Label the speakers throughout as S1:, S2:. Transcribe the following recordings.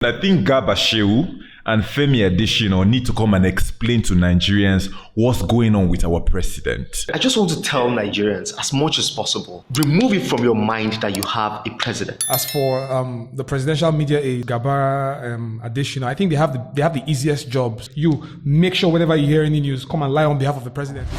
S1: I think Gabashew and Femi Adesina need to come and explain to Nigerians what's going on with our president.
S2: I just want to tell Nigerians as much as possible, remove it from your mind that you have a president.
S3: As for the presidential media aide, Gabara, Adesina, I think they have the easiest jobs. You make sure whenever you hear any news, come and lie on behalf of the president.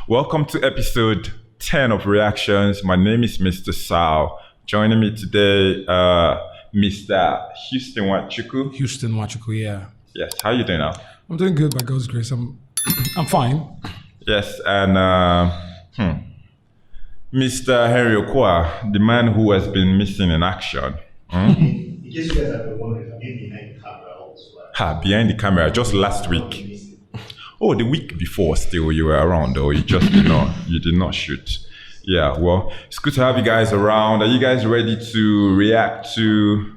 S1: Welcome to episode 10 of Reactions. My name is Mr. Sal. Joining me today, Mr. Houston Nwachukwu.
S3: Houston Nwachukwu, yeah.
S1: Yes, how are you doing now?
S3: I'm doing good, by God's grace. I'm fine.
S1: Yes, and Mr. Henry Oqua, the man who has been missing in action.
S4: In case you guys have been wondering, I've been behind the camera also.
S1: Behind the camera, just last week. Oh, the week before still you were around, or you just did not shoot. Yeah, well, it's good to have you guys around. Are you guys ready to react to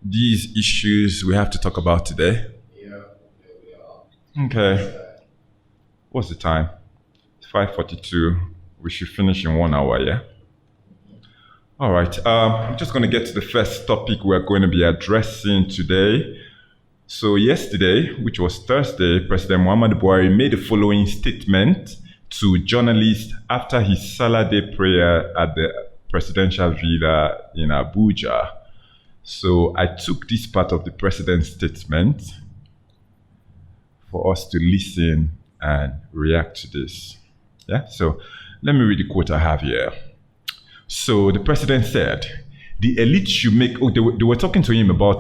S1: these issues we have to talk about today?
S4: Yeah, we are.
S1: Okay. What's the time? It's 5:42. We should finish in 1 hour, yeah? All right. I'm just going to get to the first topic we're going to be addressing today. So yesterday, which was Thursday, President Muhammadu Buhari made the following statement to journalists after his Salah Day prayer at the Presidential Villa in Abuja. So I took this part of the president's statement for us to listen and react to this. Yeah, so let me read the quote I have here. So the president said, the elite should make, they were talking to him about,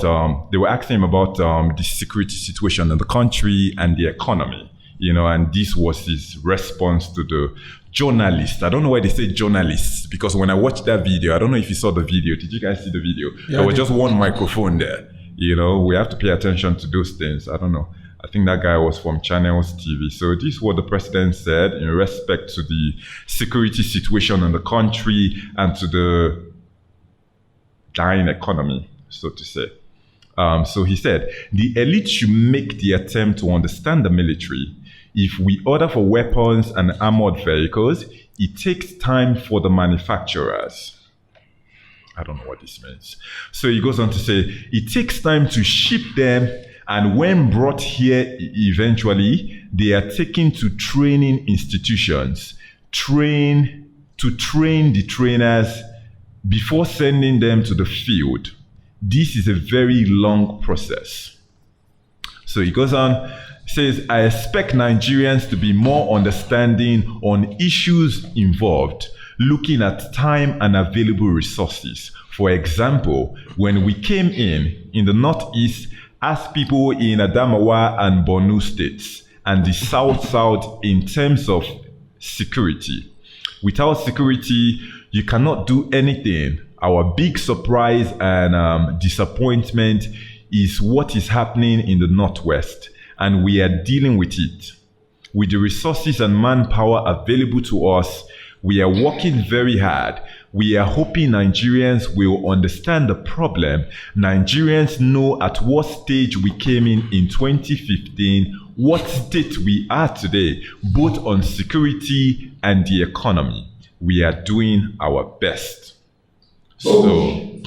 S1: they were asking him about the security situation in the country and the economy, and this was his response to the journalists. I don't know why they say journalists, because when I watched that video, I don't know if you saw the video. Did you guys see the video?
S3: Yeah,
S1: there was just one microphone there. We have to pay attention to those things. I don't know. I think that guy was from Channels TV. So this is what the president said in respect to the security situation in the country and to the dying economy, so to say. So he said, the elite should make the attempt to understand the military. If we order for weapons and armored vehicles, it takes time for the manufacturers. I don't know what this means. So he goes on to say, it takes time to ship them, and when brought here eventually, they are taken to training institutions, to train the trainers before sending them to the field. This is a very long process. So he goes on, says, I expect Nigerians to be more understanding on issues involved, looking at time and available resources. For example, when we came in the Northeast, asked people in Adamawa and Borno states and the South in terms of security. Without security, you cannot do anything. Our big surprise and disappointment is what is happening in the Northwest, and we are dealing with it. With the resources and manpower available to us, we are working very hard. We are hoping Nigerians will understand the problem. Nigerians know at what stage we came in 2015, what state we are today, both on security and the economy. We are doing our best. So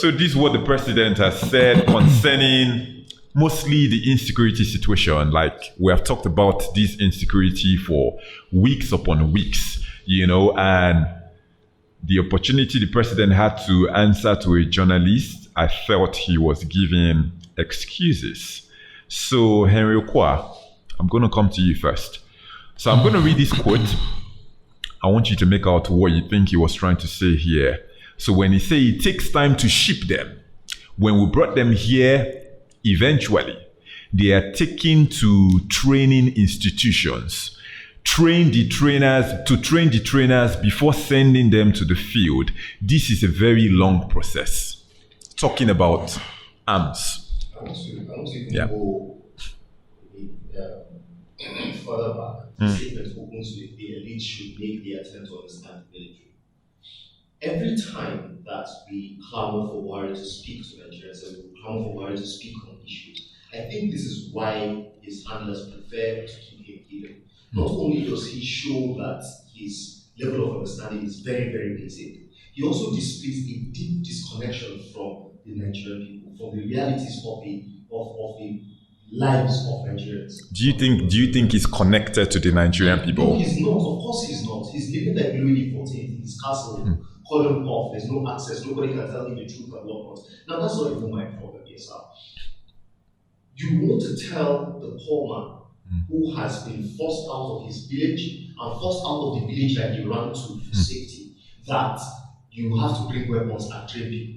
S1: this is what the president has said concerning mostly the insecurity situation. Like, we have talked about this insecurity for weeks upon weeks, and the opportunity the president had to answer to a journalist, I felt he was giving excuses. So Henry Oqua, I'm going to come to you first. So I'm going to read this quote. I want you to make out what you think he was trying to say here. So when he say it takes time to ship them, when we brought them here, eventually, they are taken to training institutions. Train the trainers before sending them to the field. This is a very long process. Talking about arms.
S4: I want to
S1: Yeah.
S4: go further back, the statement opens with the elite should make the attempt to understand the military. Every time that we clamor for Buhari to speak to Nigerians and we clamor for Buhari to speak on issues, I think this is why his handlers prefer to keep him hidden. Not only does he show that his level of understanding is very, very basic, he also displays a deep disconnection from the Nigerian people, from the realities of the lives of Nigerians.
S1: Do you think he's connected to the Nigerian people?
S4: No, he's not. Of course he's not. He's living like Louis XIV in his castle, cordoned off. There's no access. Nobody can tell him the truth and whatnot. Now that's not even my problem here, sir. You want to tell the poor man who has been forced out of his village and forced out of the village that he ran to for safety that you have to bring weapons and train people.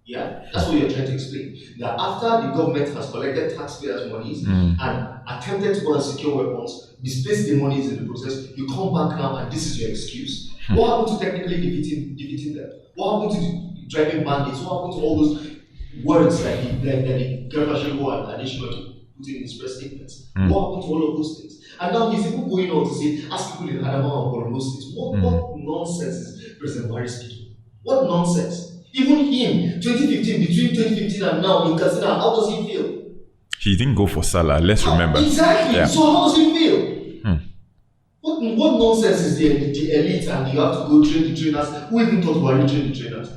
S4: Yeah, that's what you're trying to explain. That after the government has collected taxpayers' monies and attempted to go and secure weapons, misplaced the monies in the process, you come back now and this is your excuse. What happened to technically defeating them? What happened to driving bandits? What happened to all those words that the Gunmen and Adesina put in his press statements? What happened to all of those things? And now he's even going on to say, ask people in Adamawa or Borno states. What nonsense is President Buhari speaking? What nonsense? Even him, 2015, between 2015 and now in Katsina, how does he feel?
S1: He didn't go for sallah, let's remember.
S4: Exactly.
S1: Yeah.
S4: So how does he feel? What nonsense is the elite and you have to go train the trainers? Who even thought Buhari trained the trainers?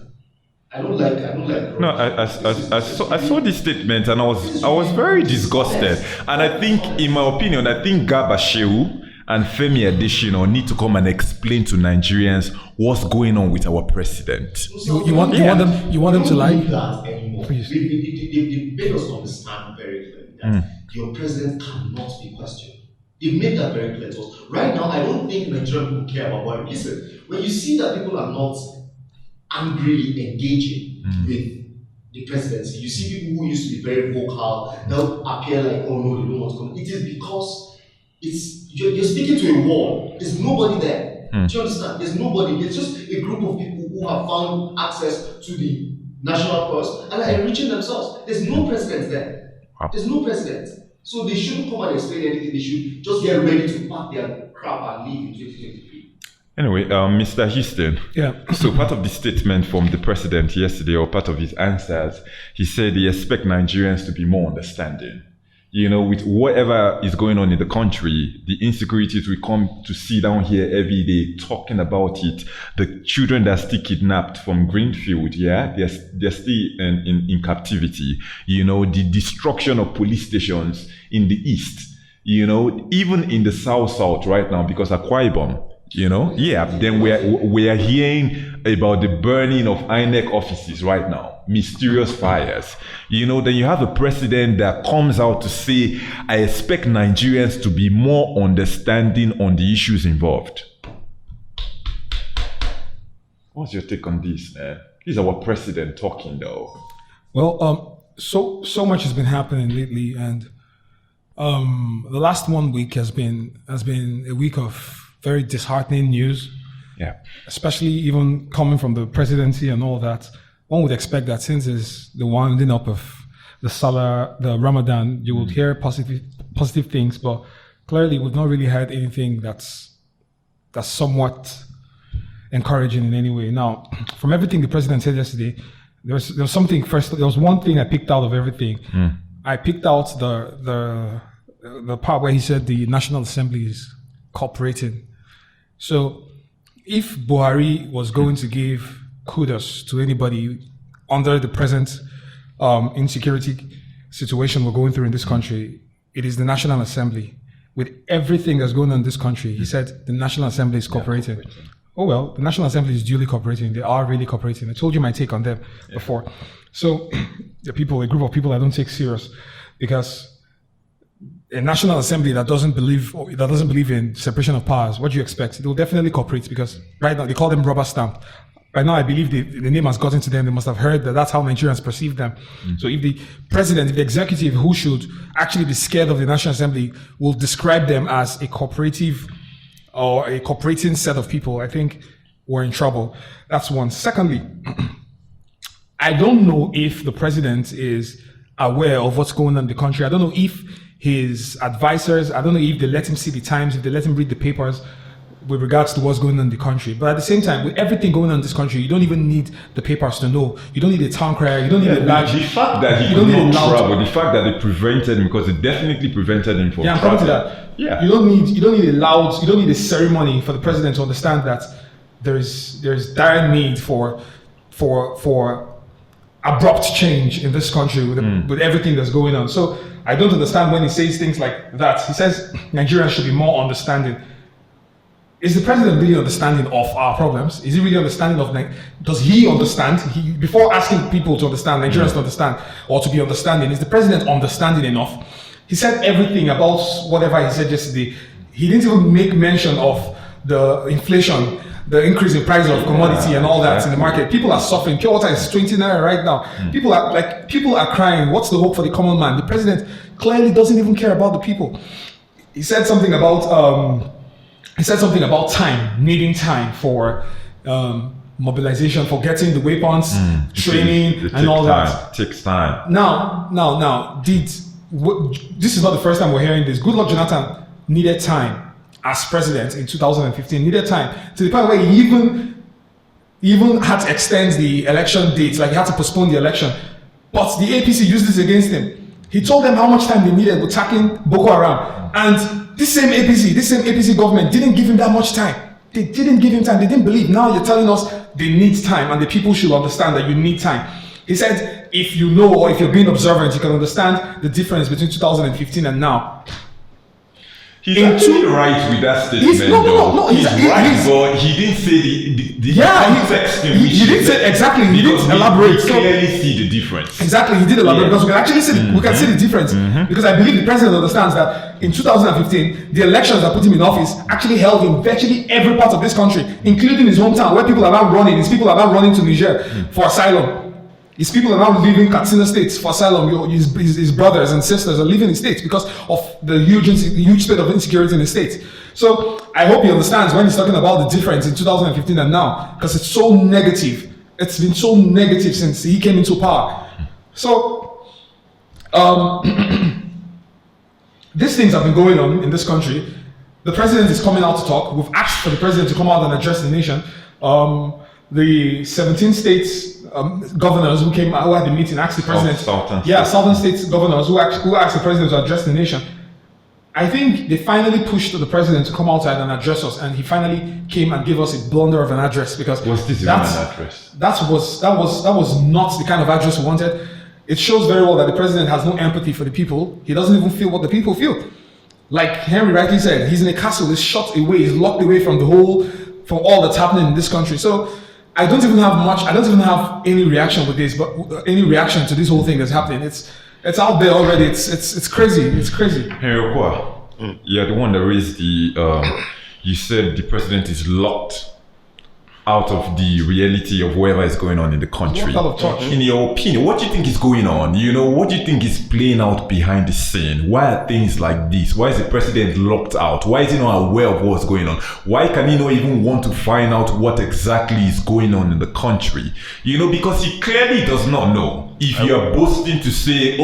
S4: I don't like.
S1: No, I saw this statement and I was very disgusted. And I think, in my opinion, Garba Shehu and Femi Adesina need to come and explain to Nigerians what's going on with our president.
S3: You want them to lie?
S4: That anymore.
S3: Please.
S4: They made us understand very clearly that your president cannot be questioned. They made that very clear to us. Right now, I don't think Nigerian people care about what. Listen, when you see that people are not angrily engaging with the presidency, you see people who used to be very vocal, they'll appear like, oh no, they don't want to come. It is because you're speaking to a wall. There's nobody there. Do you understand? There's nobody. There's just a group of people who have found access to the national purse and are enriching themselves. There's no president there.
S1: Wow.
S4: There's no president. So they shouldn't come and explain anything. They should just get ready to pack their crap and leave in 2023.
S1: Anyway, Mr. Houston.
S3: Yeah.
S1: So part of the statement from the president yesterday, or part of his answers, he said he expects Nigerians to be more understanding. You know, with whatever is going on in the country, the insecurities, we come to sit down here every day talking about it. The children that are still kidnapped from Greenfield, they're still in captivity. You know, the destruction of police stations in the east. You know, even in the south right now, because Akwa Ibom, you know, then we are hearing about the burning of INEC offices right now, mysterious fires. You know, then you have a president that comes out to say, I expect Nigerians to be more understanding on the issues involved. What's your take on this, man? This is our president talking, though.
S3: Well, so much has been happening lately, and the last 1 week has been a week of very disheartening news.
S1: Yeah.
S3: Especially even coming from the presidency and all that. One would expect that since it's the winding up of the Salah, the Ramadan, you would hear positive things, but clearly we've not really heard anything that's somewhat encouraging in any way. Now, from everything the president said yesterday, there was something first. There was one thing I picked out of everything. I picked out the part where he said the National Assembly is cooperating. So if Buhari was going to give kudos to anybody under the present insecurity situation we're going through in this country, it is the National Assembly. With everything that's going on in this country, he said the National Assembly is cooperating. Oh well, the National Assembly is duly cooperating. They are really cooperating. I told you my take on them before. So a group of people I don't take serious, because a National Assembly that doesn't believe in separation of powers, what do you expect? They will definitely cooperate, because right now they call them rubber stamp. By now, I believe the name has gotten to them. They must have heard that that's how Nigerians perceive them. So if the president, if the executive, who should actually be scared of the National Assembly, will describe them as a cooperative or a cooperating set of people, I think we're in trouble. That's one. Secondly, I don't know if the president is aware of what's going on in the country. I don't know if his advisors, I don't know if they let him see the Times, if they let him read the papers with regards to what's going on in the country. But at the same time, with everything going on in this country, you don't even need the papers to know. You don't need a town crier. You don't need a large...
S1: The fact that he could not travel, the fact that they prevented him, because it definitely prevented him from
S3: I'm coming to that.
S1: Yeah.
S3: You don't need a ceremony for the president to understand that there's dire need for abrupt change in this country with everything that's going on. So I don't understand when he says things like that. He says Nigerians should be more understanding. Is the president really understanding of our problems? Is he really understanding of, does he understand? Before asking people to understand, Nigerians to understand or to be understanding, is the president understanding enough? He said everything about whatever he said yesterday. He didn't even make mention of the inflation, the increase in price of commodity and all that in the market. People are suffering. Pure water is 20 naira right now. People are crying. What's the hope for the common man? The president clearly doesn't even care about the people. He said something about time, needing time for mobilization, for getting the weapons, training, and all that.
S1: Takes time.
S3: Now, this is not the first time we're hearing this. Goodluck Jonathan needed time as president in 2015, needed time to the point where he even had to extend the election dates, like he had to postpone the election. But the APC used this against him. He told them how much time they needed with attacking Boko Haram. And this same APC government didn't give him that much time. They didn't give him time. They didn't believe. Now you're telling us they need time and the people should understand that you need time. He said, if you know or if you're being observant, you can understand the difference between 2015 and now.
S1: He's actually right with that statement.
S3: No.
S1: He's right, but he didn't say the context in which
S3: he didn't say exactly. He didn't elaborate.
S1: We clearly see the difference.
S3: Exactly, he did elaborate because we can actually see we can see the difference. Because I believe the president understands that in 2015, the elections that put him in office actually held in virtually every part of this country, including his hometown, where people are now running. His people are now running to Niger for asylum. His people are now leaving Katsina states for asylum. His brothers and sisters are leaving the states because of the huge state of insecurity in the states. So I hope he understands when he's talking about the difference in 2015 and now, because it's so negative. It's been so negative since he came into power. So these things have been going on in this country. The president is coming out to talk. We've asked for the president to come out and address the nation. The 17 states governors who had the meeting asked the president. Southern states governors who asked the president to address the nation. I think they finally pushed the president to come outside and address us, and he finally came and gave us a blunder of an address because
S1: was this even an address?
S3: That was not the kind of address we wanted. It shows very well that the president has no empathy for the people. He doesn't even feel what the people feel. Like Henry rightly said, he's in a castle. He's shut away. He's locked away from all that's happening in this country. So I don't even have any reaction with this, but any reaction to this whole thing that's happening. It's out there already. It's crazy. It's crazy.
S1: Hey, Oqua, you're the one that raised you said the president is locked out of the reality of whatever is going on in the country. In your opinion, what do you think is going on? What do you think is playing out behind the scene? Why are things like this? Why is the president locked out? Why is he not aware of what's going on? Why can he not even want to find out what exactly is going on in the country? Because he clearly does not know. If you are boasting to say,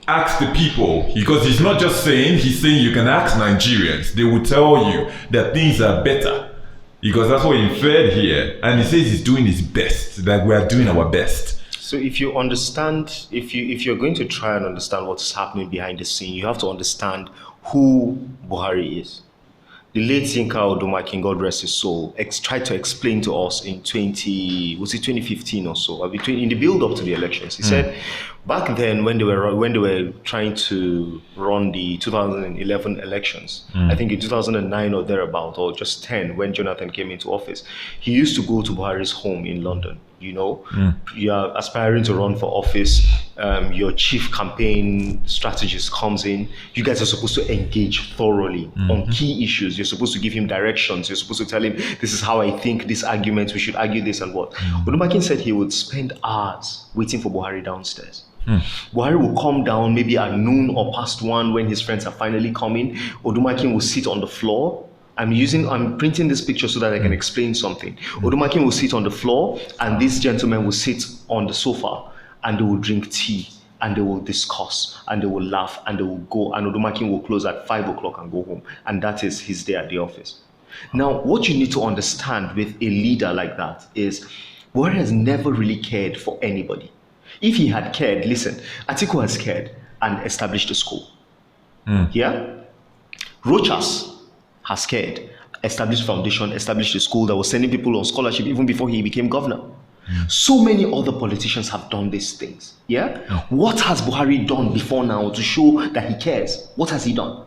S1: ask the people, because he's not just saying, he's saying you can ask Nigerians. They will tell you that things are better. Because that's what he inferred here. And he says he's doing his best, that we are doing our best.
S2: So if you understand, if you're going to try and understand what's happening behind the scene, you have to understand who Buhari is. The late Yinka Odumakin, God rest his soul, tried to explain to us in 2015 or so, in the build-up to the elections. He said, back then when they were trying to run the 2011 elections, I think in 2009 or thereabout, or just 10, when Jonathan came into office, he used to go to Buhari's home in London. You are aspiring to run for office, your chief campaign strategist comes in, you guys are supposed to engage thoroughly on key issues. You're supposed to give him directions, you're supposed to tell him, this is how I think this argument, we should argue this and what. Odumakin said he would spend hours waiting for Buhari downstairs. Buhari will come down maybe at noon or past 1 when his friends are finally coming. Odumakin will sit on the floor. I'm printing this picture so that I can explain something. Odumakin will sit on the floor and this gentleman will sit on the sofa and they will drink tea and they will discuss, and they will laugh, and they will go, and Odumakin will close at 5 o'clock and go home. And that is his day at the office. Now, what you need to understand with a leader like that is Buhari has never really cared for anybody. If he had cared, listen, Atiku has cared and established a school. Yeah? Rochas has cared, established foundation, established a school that was sending people on scholarship even before he became governor. So many other politicians have done these things. Yeah? What has Buhari done before now to show that he cares? What has he done?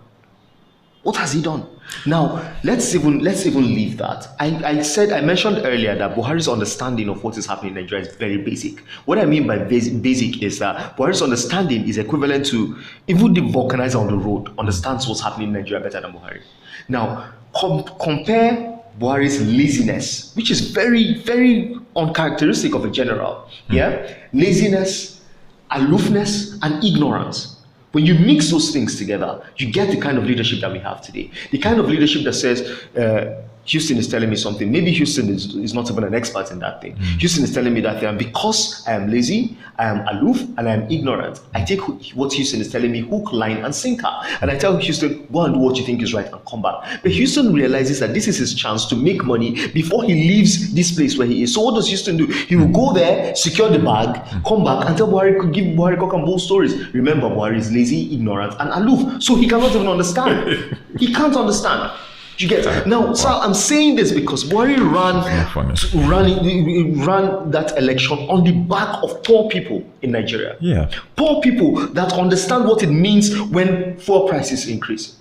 S2: What has he done? Now, let's even leave that. I mentioned earlier that Buhari's understanding of what is happening in Nigeria is very basic. What I mean by basic is that Buhari's understanding is equivalent to even the vulcanizer on the road understands what's happening in Nigeria better than Buhari. Now, compare Buhari's laziness, which is very, very uncharacteristic of a general. Yeah, laziness, aloofness, and ignorance. When you mix those things together, you get the kind of leadership that we have today. The kind of leadership that says, Houston is telling me something. Maybe Houston is not even an expert in that thing. Houston is telling me that thing. And because I am lazy, I am aloof, and I am ignorant, I take what Houston is telling me hook, line, and sinker. And I tell Houston, go and do what you think is right and come back. But Houston realizes that this is his chance to make money before he leaves this place where he is. So what does Houston do? He will go there, secure the bag, come back, and tell Buhari, give Buhari cock and bull stories. Remember, Buhari is lazy, ignorant, and aloof. So he cannot even understand. He can't understand. You get it? Now, sir, I'm saying this because Buhari ran that election on the back of poor people in Nigeria.
S1: Yeah.
S2: Poor people that understand what it means when fuel prices increase.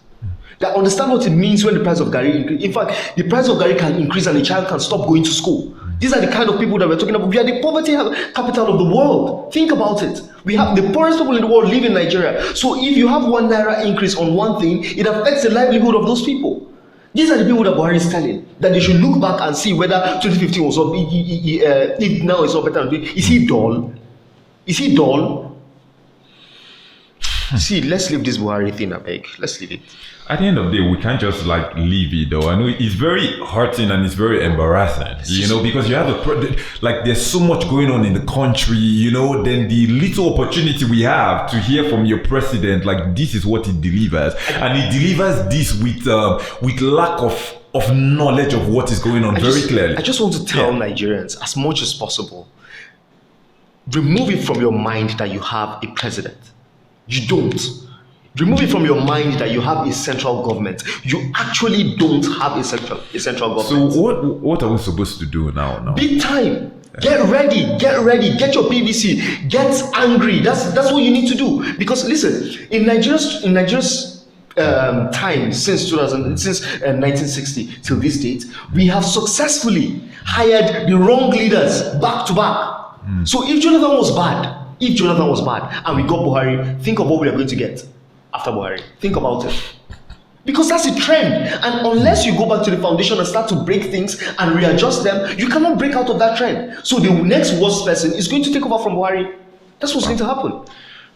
S2: That understand what it means when the price of Gari increase. In fact, the price of Gari can increase and a child can stop going to school. These are the kind of people that we're talking about. We are the poverty capital of the world. Think about it. We have the poorest people in the world live in Nigeria. So if you have 1 naira increase on one thing, it affects the livelihood of those people. These are the people that Buhari is telling that they should look back and see whether 2015 was up, if now it's not better. Is he dull? Is he dull? See, let's leave this Buhari thing, I beg. Let's leave it.
S1: At the end of the day, we can't just like leave it though. I know it's very hurting and it's very embarrassing, you know, because you have like there's so much going on in the country, you know, then the little opportunity we have to hear from your president, like this is what he delivers. And he delivers this with lack of knowledge of what is going on clearly.
S2: I just want to tell Nigerians as much as possible, remove it from your mind that you have a president. You don't. Remove it from your mind that you have a central government. You actually don't have a central government.
S1: So what are we supposed to do now?
S2: Big time. Get ready. Get your PVC. Get angry. That's what you need to do. Because listen, in Nigeria's time since 1960 till this date, we have successfully hired the wrong leaders back to back. So if Jonathan was bad and we got Buhari, think of what we are going to get after Buhari. Think about it. Because that's a trend. And unless you go back to the foundation and start to break things and readjust them, you cannot break out of that trend. So the next worst person is going to take over from Buhari. That's what's going to happen.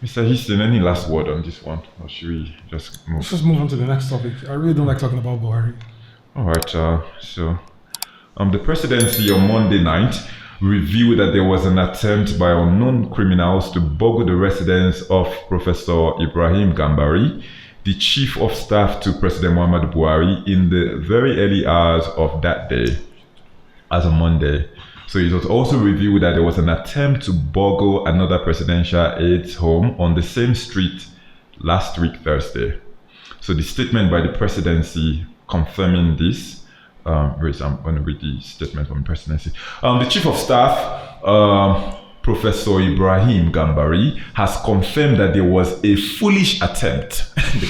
S1: Mr. Houston, any last word on this one? Or should we just move?
S3: Let's just move on to the next topic. I really don't like talking about Buhari.
S1: All right. So the presidency on Monday night revealed that there was an attempt by unknown criminals to burgle the residence of Professor Ibrahim Gambari, the chief of staff to President Muhammadu Buhari, in the very early hours of that day, as a Monday. So it was also revealed that there was an attempt to burgle another presidential aide's home on the same street last week, Thursday. So the statement by the presidency confirming this, I'm going to read the statement from the presidency. The chief of staff, Professor Ibrahim Gambari, has confirmed that there was a foolish attempt. they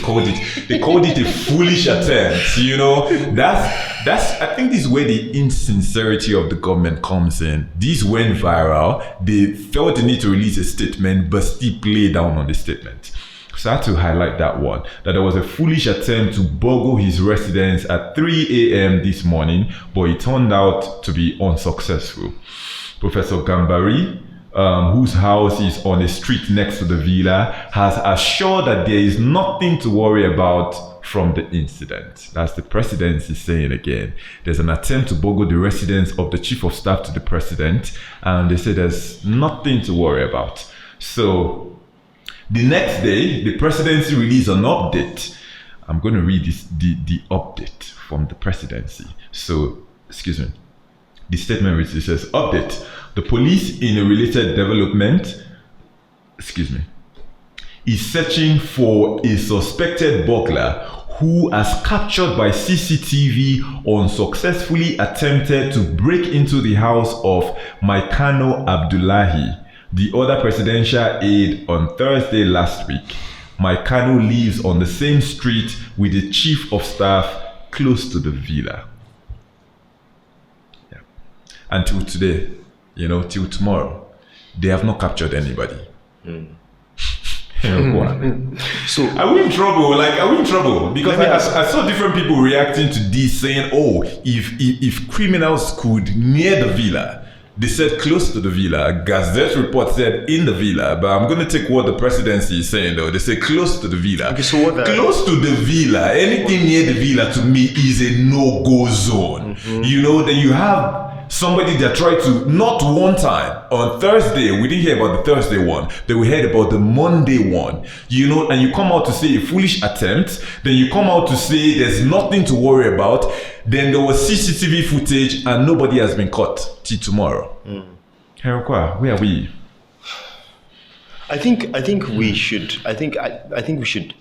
S1: called it a foolish attempt. You know, that's I think this is where the insincerity of the government comes in. This went viral. They felt the need to release a statement, but still play down on the statement. So I had to highlight that one, that there was a foolish attempt to burgle his residence at 3 a.m. this morning, but it turned out to be unsuccessful. Professor Gambari, whose house is on a street next to the villa, has assured that there is nothing to worry about from the incident. That's the presidency saying again. There's an attempt to burgle the residence of the chief of staff to the president, and they say there's nothing to worry about. So The next day, the presidency released an update. I'm going to read the update from the presidency. So, excuse me. The statement reads, it says, update. The police in a related development, is searching for a suspected burglar who, as captured by CCTV, unsuccessfully attempted to break into the house of Maikano Abdulai, the other presidential aide, on Thursday last week. Maikano lives on the same street with the chief of staff close to the villa. Yeah. Until today, till tomorrow, they have not captured anybody.
S2: So
S1: are we in trouble? Because I saw different people reacting to this, saying, "Oh, if criminals could near the villa," they said close to the villa. Gazette report said in the villa, but I'm going to take what the presidency is saying though. They say close to the villa.
S2: Okay, so what
S1: close to the villa, anything near the villa to me is a no-go zone. Then you have somebody that tried to, not one time, on Thursday, we didn't hear about the Thursday one, then we heard about the Monday one, and you come out to say a foolish attempt, then you come out to say there's nothing to worry about, then there was CCTV footage and nobody has been caught till tomorrow. Oqua, where are we?
S2: I think we should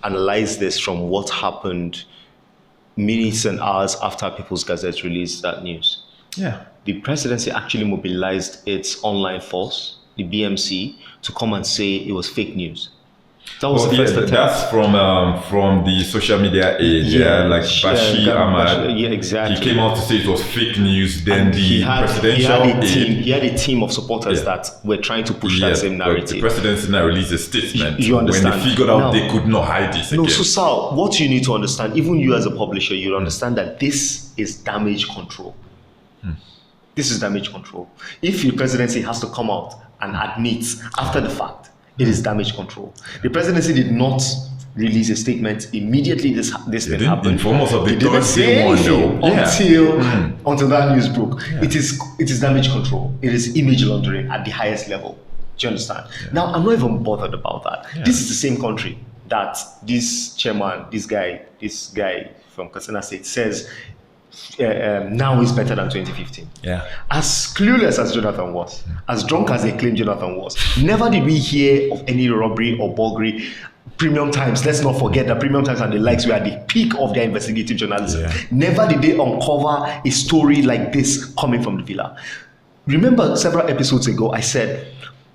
S2: analyze this from what happened minutes and hours after People's Gazette released that news.
S1: Yeah.
S2: The presidency actually mobilized its online force, the BMC, to come and say it was fake news. That was the first attempt.
S1: That's from the social media age, Bashir Ahmad.
S2: Yeah, exactly.
S1: He came out to say it was fake news. Then he had
S2: a team of supporters that were trying to push that same narrative.
S1: The presidency now released a statement.
S2: You understand?
S1: When they figured out they could not hide this again.
S2: No, so Sal, what you need to understand, even you as a publisher, you understand that this is damage control. This is damage control. If the presidency has to come out and admit after the fact, it is damage control. The presidency did not release a statement immediately this thing happened.
S1: Inform us of the
S2: they didn't say anything until that news broke.
S1: Yeah.
S2: It is damage control. It is image laundering at the highest level. Do you understand? Yeah. Now, I'm not even bothered about that. Yeah. This is the same country that this chairman, this guy from Katsina State says now is better than 2015.
S1: Yeah.
S2: As clueless as Jonathan was, as drunk as they claim Jonathan was, never did we hear of any robbery or burglary. Premium Times, let's not forget that Premium Times and the likes were at the peak of their investigative journalism. Yeah. Never did they uncover a story like this coming from the villa. Remember several episodes ago, I said,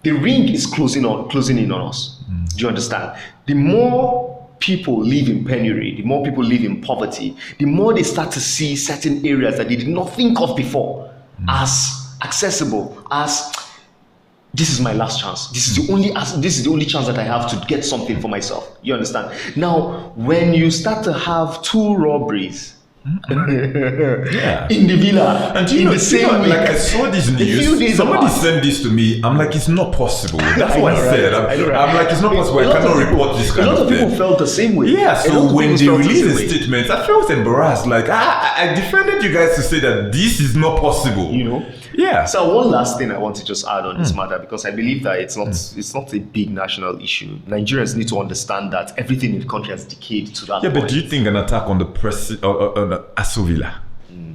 S2: the ring is closing in on us. Do you understand? The more people live in penury, the more people live in poverty, the more they start to see certain areas that they did not think of before as accessible, as this is my last chance. This is the only chance that I have to get something for myself. You understand? Now, when you start to have two robberies in the villa,
S1: and
S2: in the same week,
S1: like I saw this news, somebody sent this to me. I'm like, it's not possible. That's what I said. I'm like, it's not possible. I cannot report this kind of thing.
S2: A lot of people felt the same way.
S1: Yeah, so when they released the statement, I felt embarrassed. Like, I defended you guys to say that this is not possible. Yeah.
S2: So one last thing I want to just add on this matter, because I believe that it's not a big national issue. Nigerians need to understand that everything in the country has decayed to that point.
S1: But do you think an attack on the CoSs Villa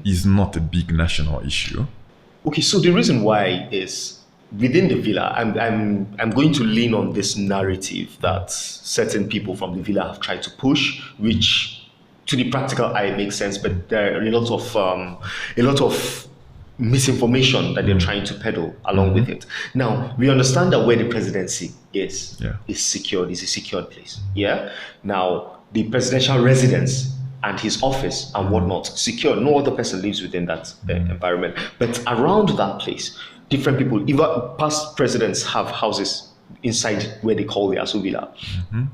S1: is not a big national issue?
S2: Okay, so the reason why is within the villa, I'm going to lean on this narrative that certain people from the villa have tried to push, which to the practical eye makes sense, but there are a lot of misinformation that they're trying to peddle along with it. Now, we understand that where the presidency is secured, is a secured place. Yeah. Now, the presidential residence and his office and whatnot, secured. No other person lives within that environment. But around that place, different people, even past presidents have houses inside where they call the CoSs Villa.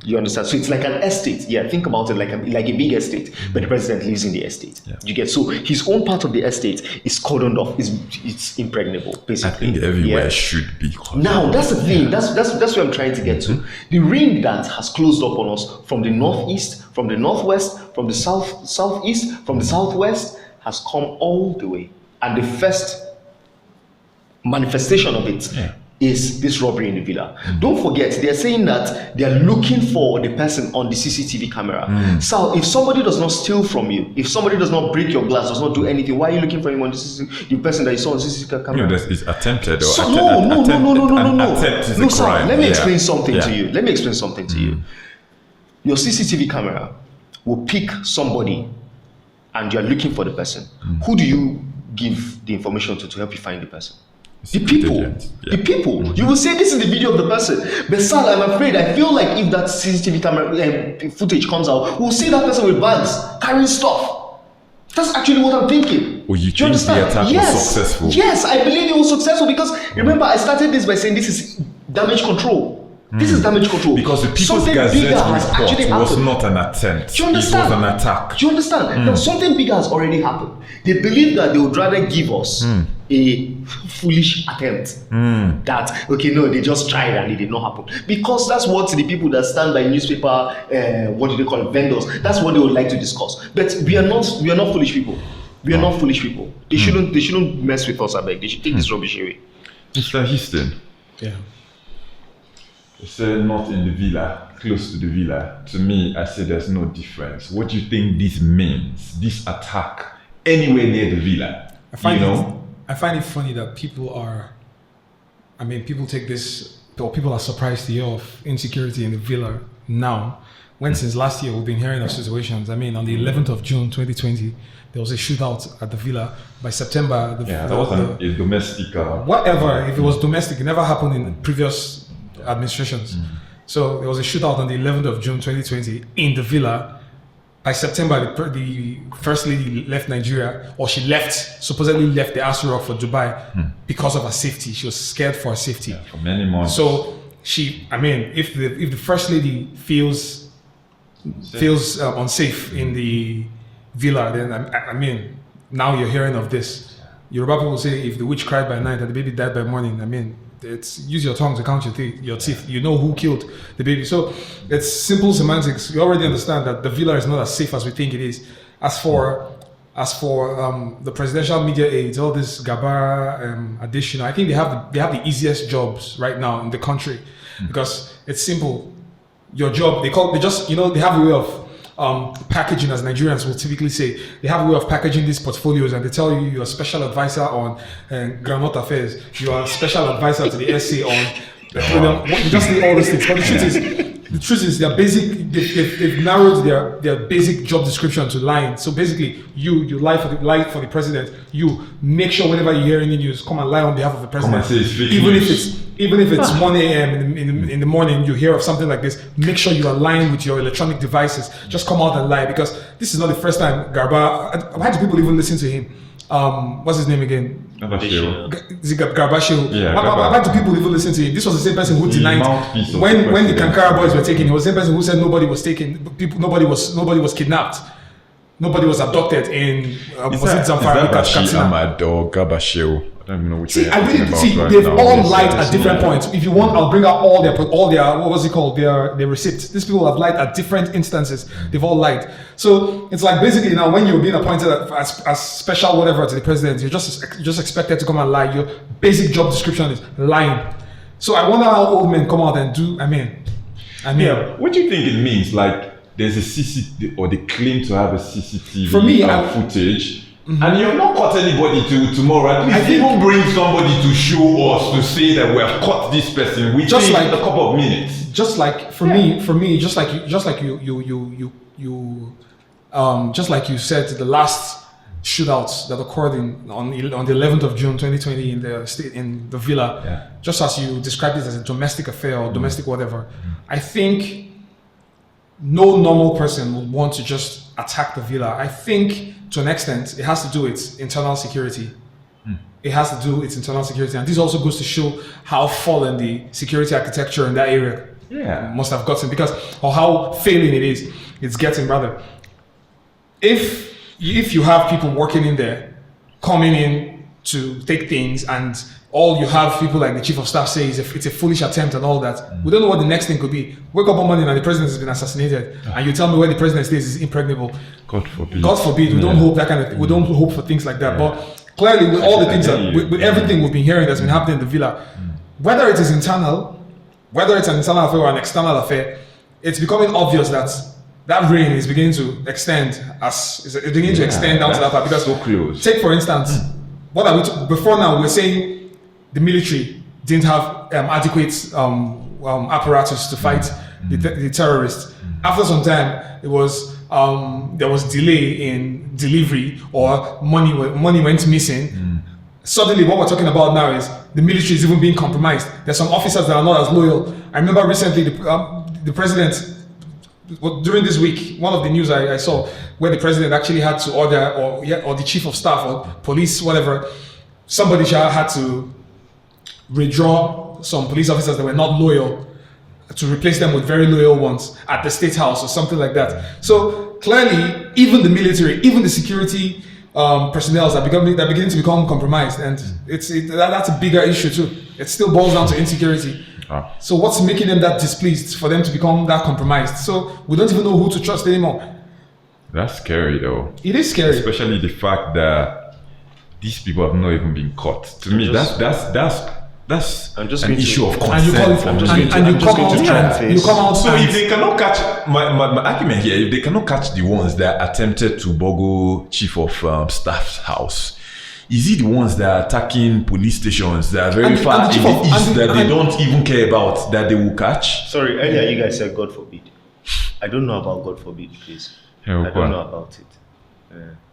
S2: You understand? So it's like an estate. Yeah, think about it like a big estate, but the president lives in the estate. Yeah. You get, so his own part of the estate is cordoned off. It's impregnable, basically.
S1: I think everywhere should be cordoned.
S2: Now that's the thing. That's what I'm trying to get to. The ring that has closed up on us from the northeast, from the northwest, from the southeast, from the southwest has come all the way, and the first manifestation of it is this robbery in the villa. Don't forget, they're saying that they're looking for the person on the CCTV camera. So if somebody does not steal from you, if somebody does not break your glass, does not do anything, why are you looking for him on the person that you saw on the CCTV camera?
S1: It's attempted. Or
S2: so, no.
S1: Attempt is
S2: no,
S1: a
S2: sir,
S1: crime.
S2: let me explain something to you. Let me explain something to you. Your CCTV camera will pick somebody and you're looking for the person. Who do you give the information to help you find the person? The people. The people. You will say this is the video of the person. But sir, I'm afraid, I feel like if that CCTV camera footage comes out, we'll see that person with bags, carrying stuff. That's actually what I'm thinking.
S1: Well, you think the attack was successful?
S2: Yes, I believe it was successful because remember, I started this by saying this is damage control. This is damage control.
S1: Because the People's
S2: something
S1: Gazette
S2: bigger has actually
S1: report was
S2: happened.
S1: not an attempt.
S2: Do you understand?
S1: It was an attack.
S2: Do you understand? Now, something bigger has already happened. They believe that they would rather give us a foolish attempt. That, okay, no, they just tried and it did not happen. Because that's what the people that stand by newspaper, what do they call it, vendors, that's what they would like to discuss. But we are not foolish people. We are not foolish people. They shouldn't mess with us, I beg. They should take this rubbish away.
S1: Mr. Houston.
S3: Yeah.
S1: You said not in the villa, close to the villa. To me, I say there's no difference. What do you think this means? This attack anywhere near the villa?
S3: I find it funny that people take this, or people are surprised to hear of insecurity in the villa now, when since last year we've been hearing of situations. On the 11th of June 2020, there was a shootout at the villa. By September,
S1: that wasn't a domestic.
S3: Whatever, if it was domestic, it never happened in previous administrations. So there was a shootout on the 11th of June 2020 in the villa. By September, the first lady left Nigeria, or she supposedly left the Aso Rock for Dubai because of her safety. She was scared for her safety.
S1: For many months.
S3: So if the first lady feels unsafe in the villa, then now you're hearing of this. Yoruba people say if the witch cried by night and the baby died by morning, use your tongue to count your teeth. You know who killed the baby. So it's simple semantics. You already understand that the villa is not as safe as we think it is. As for the presidential media aides, all this Gambari, Adesina, I think they have the easiest jobs right now in the country because it's simple. Your job, they have a way of packaging, as Nigerians will typically say. They have a way of packaging these portfolios and they tell you you're a special advisor on groundnut affairs, you are a special advisor to the SA on you just need all these things. But the truth is they've narrowed their basic job description to lying. So basically you lie for the president, you make sure whenever you hear any news, come and lie on behalf of the president. Even if it's 1 a.m. in the morning, you hear of something like this, make sure you are lying with your electronic devices. Just come out and lie, because this is not the first time Gambari. Why do people even listen to him? What's his name again? Gambari.
S1: Yeah,
S3: why do people even listen to him? This was the same person who denied when the Kankara boys were taken. He was the same person who said nobody was taken. Nobody was kidnapped. Nobody was abducted in Zamfara.
S1: Ahmad or Gabashir? I don't even know which one.
S3: They've all lied at different points. If you want, I'll bring out all their what was it called? Their receipts. These people have lied at different instances. They've all lied. So it's like basically now when you're being appointed as special whatever to the president, you're just expected to come and lie. Your basic job description is lying. So I wonder how old men come out and do.
S1: Yeah. What do you think it means? Like there's a CCTV, or they claim to have a CCTV
S3: for me,
S1: footage. And you've not caught anybody till tomorrow. At least even bring somebody to show us, to say that we have caught this person within a couple of minutes.
S3: Just like for me, just like you said, the last shootouts that occurred on the 11th of June 2020 in the villa, just as you described it as a domestic affair or domestic whatever, I think no normal person would want to just attack the villa. I think to an extent it has to do with internal security. It has to do with internal security, and this also goes to show how fallen the security architecture in that area must have gotten, or how failing it's getting rather. If you have people working in there, coming in to take things, and all you have people like the chief of staff say is it's a foolish attempt and all that, we don't know what the next thing could be. Wake up one morning and the president has been assassinated, and you tell me where the president stays is impregnable. God forbid. We don't hope that kind of. We don't hope for things like that. But clearly, with all the things with everything we've been hearing that's been happening in the villa, whether it is internal, whether it's an internal affair or an external affair, it's becoming obvious that that reign is beginning to extend to extend down to that part. Because
S1: so close.
S3: Take for instance, what are we before now we're saying the military didn't have adequate apparatus to fight the terrorists. After some time, it was there was delay in delivery or money went missing. Suddenly, what we're talking about now is the military is even being compromised. There's some officers that are not as loyal. I remember recently the president, during this week, one of the news I saw where the president actually had to order, or the chief of staff or police, whatever, somebody had to redraw some police officers that were not loyal to replace them with very loyal ones at the State House or something like that. So clearly, even the military, even the security personnel are beginning to become compromised, and that's a bigger issue too. It still boils down to insecurity. So what's making them that displeased for them to become that compromised? So we don't even know who to trust anymore.
S1: That's scary though.
S3: It is scary,
S1: especially the fact that these people have not even been caught. To me, that's an issue of consent.
S3: You come out.
S1: So if they cannot catch my argument here, if they cannot catch the ones that attempted to burgle chief of staff's house, is it the ones that are attacking police stations that are very far in the east that they don't even care about that they will catch?
S2: Sorry, earlier you guys said God forbid. I don't know about God forbid, please. I don't know about it.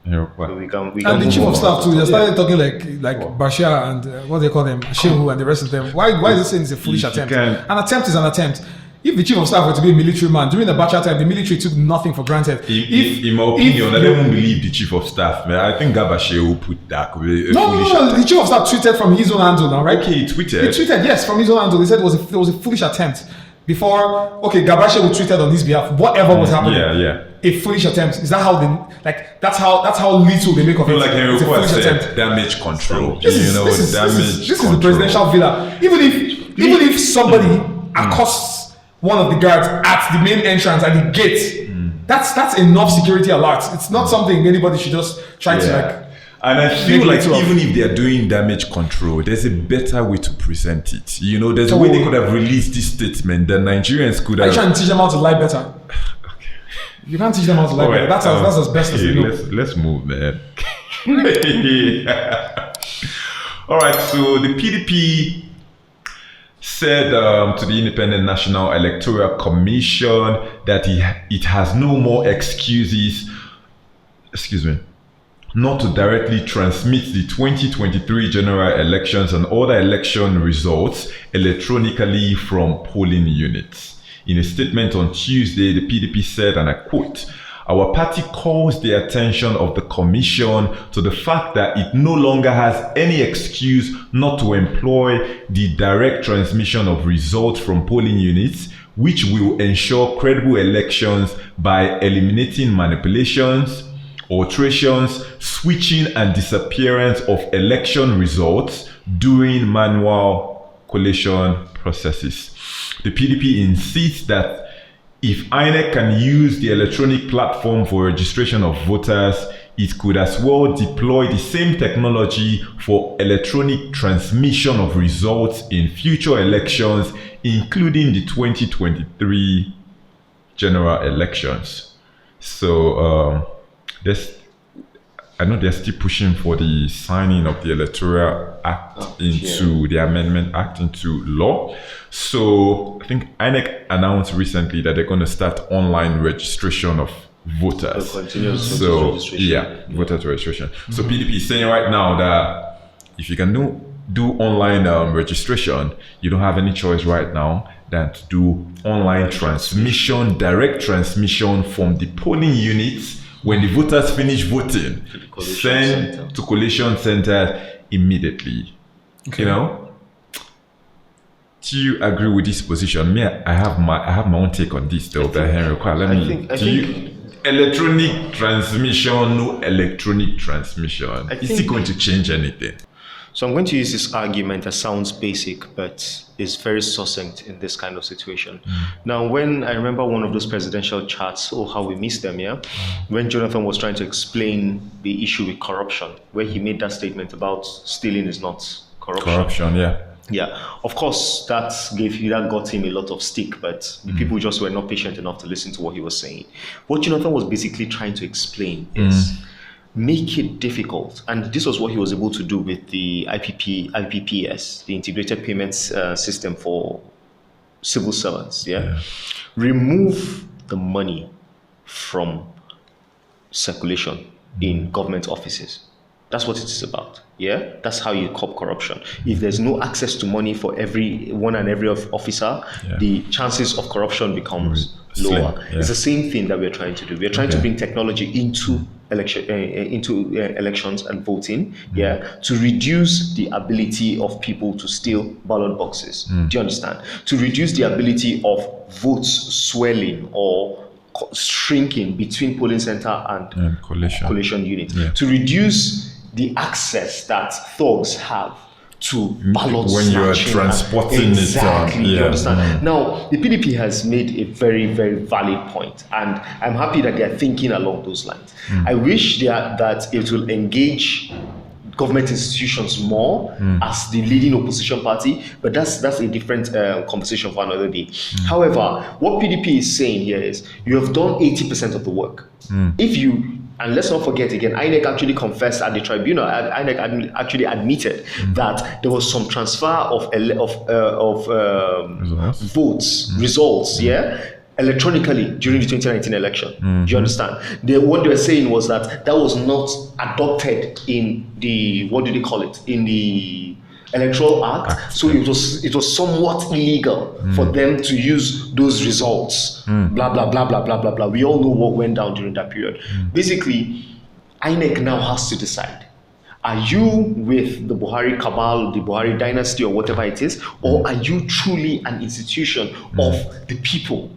S2: So we can
S3: and the chief of staff too. They started talking like Bashir and what they call them, Shehu and the rest of them. Why is this saying it's a foolish attempt? An attempt is an attempt. If the chief of staff were to be a military man during the Bashir time, the military took nothing for granted.
S1: In my opinion, I don't believe the chief of staff. Man. I think Gabashe will put that.
S3: No. The chief of staff tweeted from his own handle now, right?
S1: Okay, he tweeted, yes,
S3: from his own handle. He said it was a foolish attempt. Before, Gabashe would tweeted on his behalf. Whatever was happening.
S1: Yeah.
S3: A foolish attempt. Is that how that's how little they make of it?
S1: Like Henry Oqua said, damage control.
S3: This is the presidential villa. Even if somebody accosts one of the guards at the main entrance at the gate, that's enough security alert. It's not something anybody should just try to
S1: And I feel like even if they are doing damage control, there's a better way to present it. There's a way they could have released this statement that Nigerians could have.
S3: I try and teach them how to lie better. You can't teach them how to lie better. That's as best as you know.
S1: Let's move, man. All right, so the PDP said to the Independent National Electoral Commission that it has no more excuses, not to directly transmit the 2023 general elections and other election results electronically from polling units. In a statement on Tuesday, the PDP said, and I quote, "Our party calls the attention of the Commission to the fact that it no longer has any excuse not to employ the direct transmission of results from polling units, which will ensure credible elections by eliminating manipulations, alterations, switching and disappearance of election results during manual collation processes." The PDP insists that if INEC can use the electronic platform for registration of voters, it could as well deploy the same technology for electronic transmission of results in future elections, including the 2023 general elections. So, I know they're still pushing for the signing of the Electoral Act the Amendment Act into law. So I think INEC announced recently that they're going to start online registration of voters. Voter registration. So PDP is saying right now that if you can do online registration, you don't have any choice right now than to do online transmission, direct transmission from the polling units. When the voters finish voting, send to collation center immediately. Okay. Do you agree with this position? Me, I have my own take on this though. But Henry, electronic transmission, no electronic transmission. Is it going to change anything?
S2: So I'm going to use this argument that sounds basic, but is very succinct in this kind of situation. Now, when I remember one of those presidential chats, how we missed them, when Jonathan was trying to explain the issue with corruption, where he made that statement about stealing is not corruption. Yeah, of course, that got him a lot of stick, but the people just were not patient enough to listen to what he was saying. What Jonathan was basically trying to explain is make it difficult, and this was what he was able to do with the IPPS, the Integrated Payments System for civil servants. Yeah, remove the money from circulation in government offices. That's what it is about. Yeah, that's how you curb corruption. If there's no access to money for every officer, the chances of corruption becomes lower. It's the same thing that we're trying to do. We're trying to bring technology into elections and voting, to reduce the ability of people to steal ballot boxes. Do you understand? To reduce the ability of votes swelling or shrinking between polling center and collation unit. To reduce the access that thugs have to ballot
S1: when you are transporting
S2: exactly, you understand? Now, the PDP has made a very, very valid point, and I'm happy that they are thinking along those lines. I wish that it will engage government institutions more as the leading opposition party, but that's a different conversation for another day. However, what PDP is saying here is you have done 80% of the work. And let's not forget again, INEC actually confessed at the tribunal. INEC actually admitted that there was some transfer of results, electronically during the 2019 election. Do you understand? What they were saying was that was not adopted in the, what do they call it, in the Electoral Act. So it was somewhat illegal for them to use those results. Blah blah blah blah blah blah blah. We all know what went down during that period. Basically, INEC now has to decide: are you with the Buhari cabal, the Buhari dynasty, or whatever it is, or are you truly an institution of the people?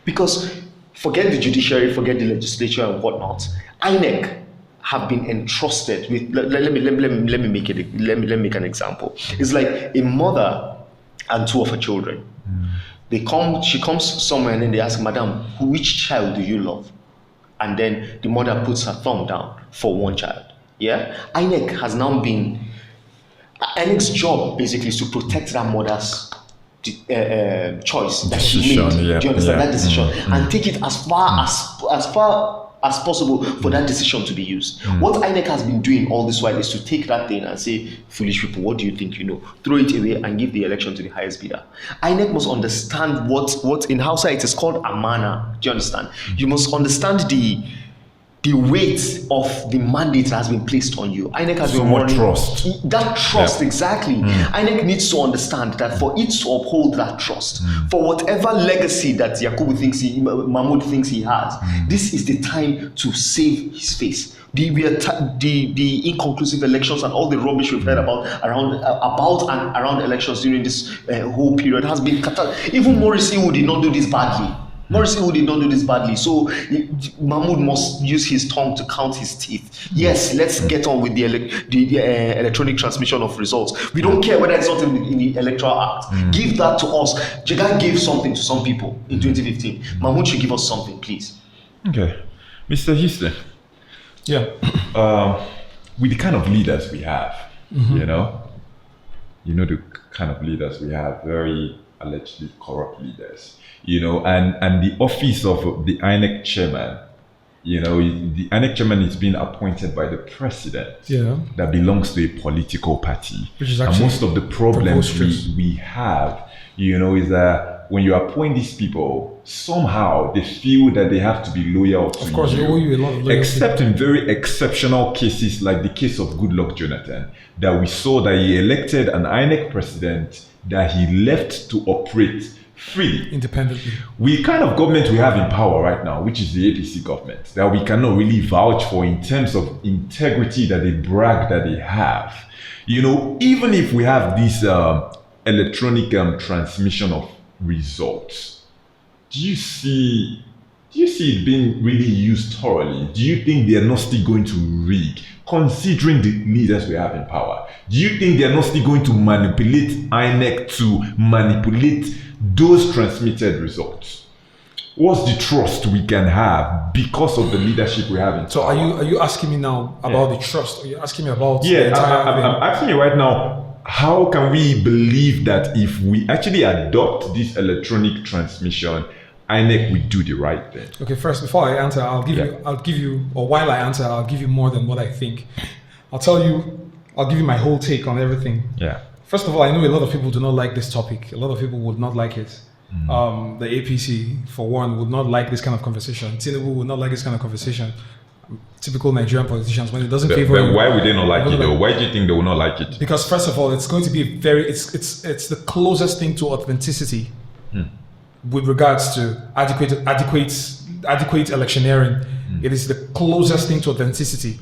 S2: Because forget the judiciary, forget the legislature and whatnot. INEC have been entrusted with. Let me make an example. It's like a mother and two of her children. She comes somewhere and then they ask, "Madam, which child do you love?" And then the mother puts her thumb down for one child. Yeah, INEC has now been. INEC's job basically is to protect that mother's choice that she made. Do you understand that decision? And take it as far as possible for that decision to be used. What INEC has been doing all this while is to take that thing and say, "Foolish people, what do you think you know?" Throw it away and give the election to the highest bidder. INEC must understand what in Hausa it is called amana. Do you understand? You must understand the weight of the mandate that has been placed on you. INEC has been warning
S1: trust.
S2: That trust, exactly. INEC needs to understand that for it to uphold that trust, for whatever legacy that Mahmoud thinks he has, this is the time to save his face. The inconclusive elections and all the rubbish we've heard about and around elections during this whole period has been catastrophic. Even Morrissey did not do this badly. So Mahmoud must use his tongue to count his teeth. Yes, let's get on with the electronic transmission of results. We don't care whether it's not in the Electoral Act. Give that to us. Jega gave something to some people in 2015. Mahmoud should give us something, please.
S1: Okay. Mr. Houston.
S3: Yeah.
S1: With the kind of leaders we have, you know the kind of leaders we have, very allegedly corrupt leaders. And the office of the INEC chairman, the INEC chairman is being appointed by the president that belongs to a political party.
S3: Which is
S1: and most of the problems we have, is that when you appoint these people, somehow they feel that they have to be loyal to you.
S3: Of course, they owe you a lot of loyalty.
S1: Except in very exceptional cases like the case of Goodluck Jonathan, that we saw that he elected an INEC president that he left to operate freely,
S3: independently.
S1: We kind of government we have in power right now, which is the APC government, that we cannot really vouch for in terms of integrity that they brag that they have. Even if we have this electronic transmission of results, do you see it being really used thoroughly? Do you think they are not still going to rig, considering the leaders we have in power? Do you think they are not still going to manipulate INEC to manipulate those transmitted results? What's the trust we can have because of the leadership we have in power?
S3: So are you asking me now about the trust? Are you asking me about
S1: I'm asking you right now, how can we believe that if we actually adopt this electronic transmission, INEC will do the right thing?
S3: Okay, first, before I answer, I'll give you, or while I answer, I'll give you more than what I think. I'll give you my whole take on everything.
S1: Yeah.
S3: First of all, I know a lot of people do not like this topic. A lot of people would not like it. The APC, for one, would not like this kind of conversation. Tinubu would not like this kind of conversation. Typical Nigerian politicians, when it doesn't favor.
S1: Then why would they not like it though? Why do you think they will not like it?
S3: Because first of all, it's going to be it's the closest thing to authenticity with regards to adequate electioneering. It is the closest thing to authenticity.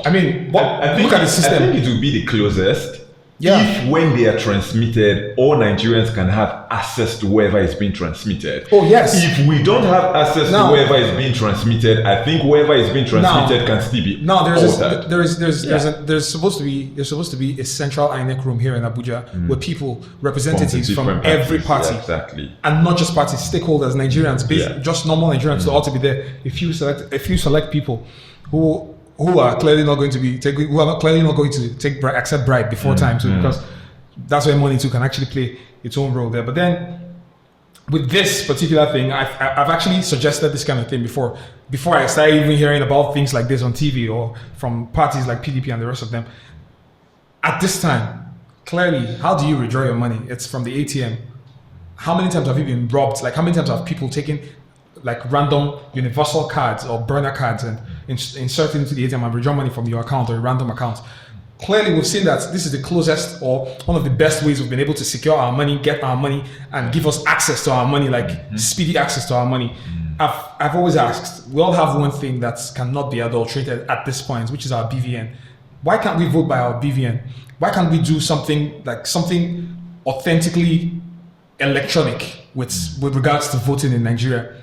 S3: I mean, look at the system.
S1: I think it will be the closest.
S3: Yeah.
S1: If when they are transmitted, all Nigerians can have access to wherever it's being transmitted.
S3: Oh yes.
S1: If we don't have access to wherever it's being transmitted, I think wherever it's being transmitted can still be altered.
S3: There's supposed to be a central INEC room here in Abuja where people, representatives from every party,
S1: exactly,
S3: and not just parties, stakeholders, Nigerians, just normal Nigerians, ought to be there. If you select people who are clearly not going to accept bribe before time, so because that's where money too can actually play its own role there. But then with this particular thing, I've actually suggested this kind of thing before I started even hearing about things like this on TV or from parties like PDP and the rest of them. At this time, clearly, how do you withdraw your money? It's from the ATM. How many times have you been robbed? Like, how many times have people taken like random universal cards or burner cards and insert it into the ATM and withdraw money from your account or a random account? Clearly, we've seen that this is the closest or one of the best ways we've been able to secure our money, get our money, and give us access to our money, like speedy access to our money. I've always asked, we all have one thing that cannot be adulterated at this point, which is our BVN. Why can't we vote by our BVN? Why can't we do something authentically electronic with regards to voting in Nigeria?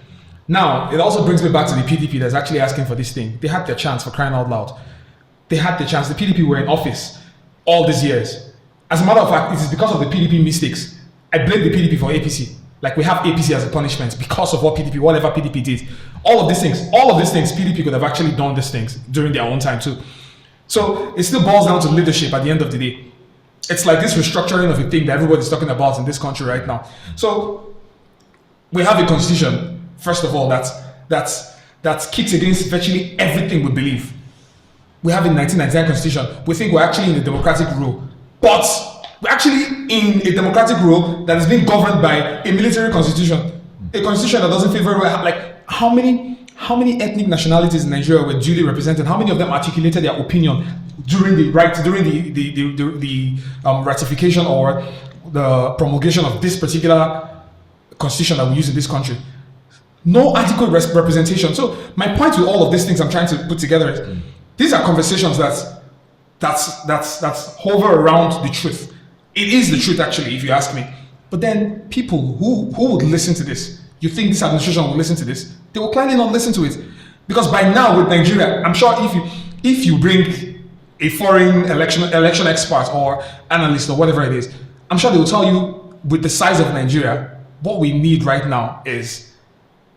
S3: Now, it also brings me back to the PDP that's actually asking for this thing. They had their chance, for crying out loud. They had the chance. The PDP were in office all these years. As a matter of fact, it is because of the PDP mistakes. I blame the PDP for APC. Like, we have APC as a punishment because of whatever PDP did. All of these things, PDP could have actually done these things during their own time too. So it still boils down to leadership at the end of the day. It's like this restructuring of a thing that everybody's talking about in this country right now. So we have a constitution, first of all, that kicks against virtually everything we believe. We have a 1999 constitution. We think we're actually in a democratic rule, but we're actually in a democratic rule that is being governed by a military constitution, a constitution that doesn't favor. Like, how many ethnic nationalities in Nigeria were duly represented? How many of them articulated their opinion during the ratification or the promulgation of this particular constitution that we use in this country? No adequate representation. So my point with all of these things I'm trying to put together is these are conversations that's hover around the truth. It is the truth, actually, if you ask me. But then people who would listen to this, you think this administration will listen to this? They will clearly not listen to it. Because by now with Nigeria, I'm sure if you bring a foreign election expert or analyst or whatever it is, I'm sure they will tell you, with the size of Nigeria, what we need right now is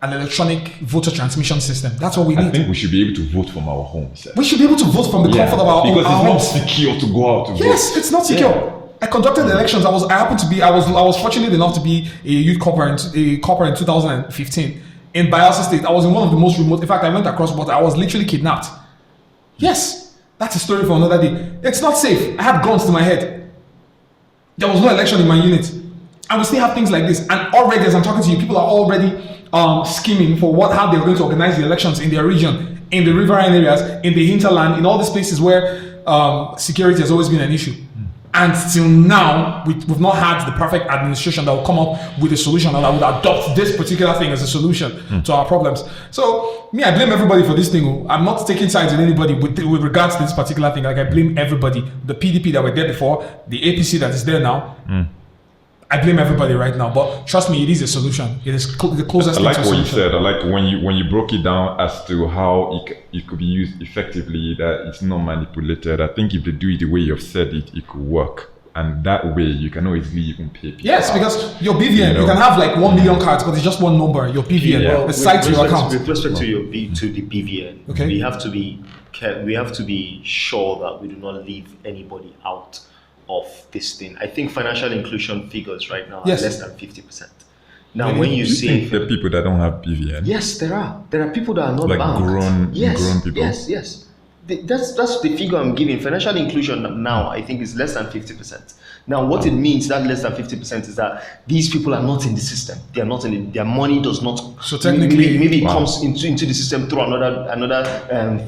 S3: an electronic voter transmission system. That's what we need.
S1: I think we should be able to vote from our homes.
S3: We should be able to vote from the comfort of our
S1: because
S3: homes.
S1: It's not secure to go out to vote.
S3: Yes, it's not secure. Yeah. I conducted the elections. I was fortunate enough to be a youth corper in 2015 in Bayelsa State. I was in one of the most remote. In fact, I went across border. I was literally kidnapped. Yes, that's a story for another day. It's not safe. I had guns to my head. There was no election in my unit, and we still have things like this. And already, as I'm talking to you, people are already scheming for how they're going to organize the elections in their region, in the riverine areas, in the hinterland, in all these places where security has always been an issue. And till now, we've not had the perfect administration that will come up with a solution and that would adopt this particular thing as a solution to our problems. So, I blame everybody for this thing. I'm not taking sides with anybody with regards to this particular thing. Like, I blame everybody. The PDP that were there before, the APC that is there now. I blame everybody right now, but trust me, it is a solution. It is the closest thing to a solution. I like what you said. I like when you broke it down as to how it could be used effectively, that it's not manipulated. I think if they do it the way you've said it, it could work. And that way, you can always even pay people. Yes, because your BVN, you can have like 1 million cards, but it's just one number, your BVN, besides your account.
S2: With respect to the BVN,
S3: okay,
S2: we have to be sure that we do not leave anybody out of this thing. I think financial inclusion figures right now are
S3: Yes.
S2: less than 50%. Now,
S3: Really?
S2: when you
S1: Do you
S2: say
S1: think the people that don't have BVN?
S2: yes, there are people that are not
S1: Like
S2: banked.
S1: grown people?
S2: Yes. That's the figure I'm giving. Financial inclusion now, I think, is less than 50%. Now, what it means, that less than 50%, is that these people are not in the system. They are not in it. Their money does not.
S3: So technically-
S2: maybe it comes into the system through another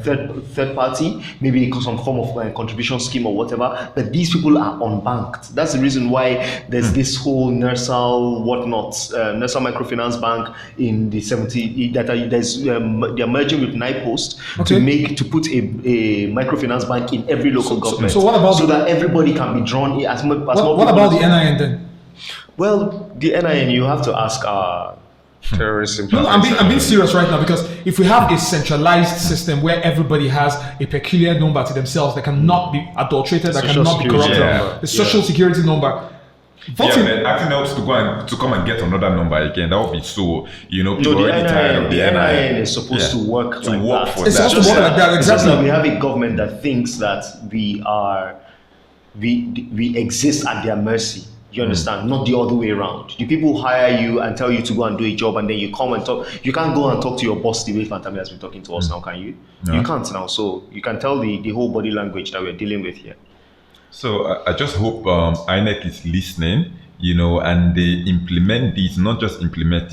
S2: third party, maybe some form of contribution scheme or whatever. But these people are unbanked. That's the reason why there's this whole NERSAL NERSAL Microfinance Bank in the 70 that they're merging with NIPOST to put a microfinance bank in every local government.
S3: So what about
S2: that everybody can be drawn in as much as
S3: What about the NIN then?
S2: Well, the NIN, you have to ask our terrorist.
S3: No, I'm being serious right now, because if we have a centralized system where everybody has a peculiar number to themselves that cannot be adulterated, that
S2: Social
S3: cannot be
S2: security
S3: corrupted,
S1: number.
S3: the social security number. Voting,
S1: Yeah, man, acting else to come and get another number again. That would be so. People
S2: No, the
S1: already tired of the
S2: NIN is supposed to work
S1: To
S2: like
S1: work
S2: that.
S1: for
S3: It's
S1: that.
S3: supposed to work like that,
S2: It's just
S3: exactly.
S2: that we have a government that thinks that we exist at their mercy. You understand? Not the other way around. The people hire you and tell you to go and do a job, and then you come and talk. You can't go and talk to your boss the way Fantami has been talking to us now, can you?
S1: No.
S2: You can't now. So you can tell the whole body language that we're dealing with here.
S1: So I just hope INEC is listening, and they implement this, not just implement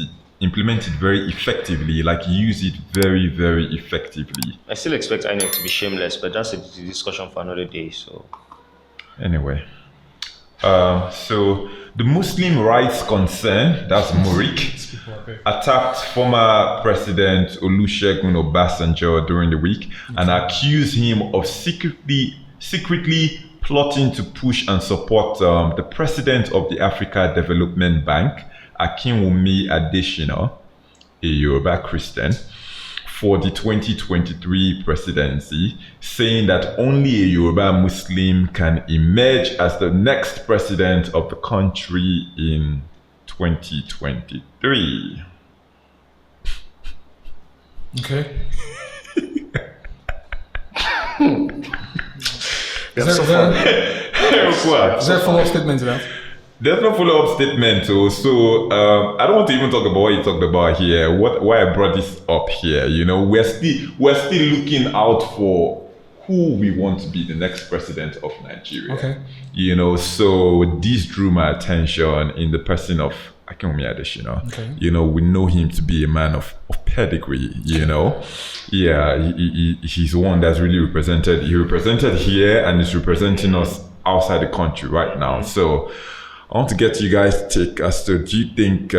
S1: it very effectively, like use it very, very effectively.
S2: I still expect INEC to be shameless, but that's a discussion for another day. So
S1: Anyway, so the Muslim rights concern, that's Murik, attacked former President Olusegun Obasanjo during the week and accused him of secretly plotting to push and support the president of the Africa Development Bank, Akinwumi Adesina, a Yoruba Christian, for the 2023 presidency, saying that only a Yoruba Muslim can emerge as the next president of the country in 2023.
S3: okay.
S2: we have
S3: Is
S2: so
S3: there-
S2: far.
S3: Is there a follow-up statement to that?
S1: There's no follow-up statement, so I don't want to even talk about what you talked about here. Why I brought this up here, we're still looking out for who we want to be the next president of Nigeria.
S3: Okay.
S1: So this drew my attention in the person of Akinwumi Adesina.
S3: Okay.
S1: We know him to be a man of pedigree. Yeah, he's one that's really represented. He represented here and is representing us outside the country right now. So I want to get you guys to take us to, do you think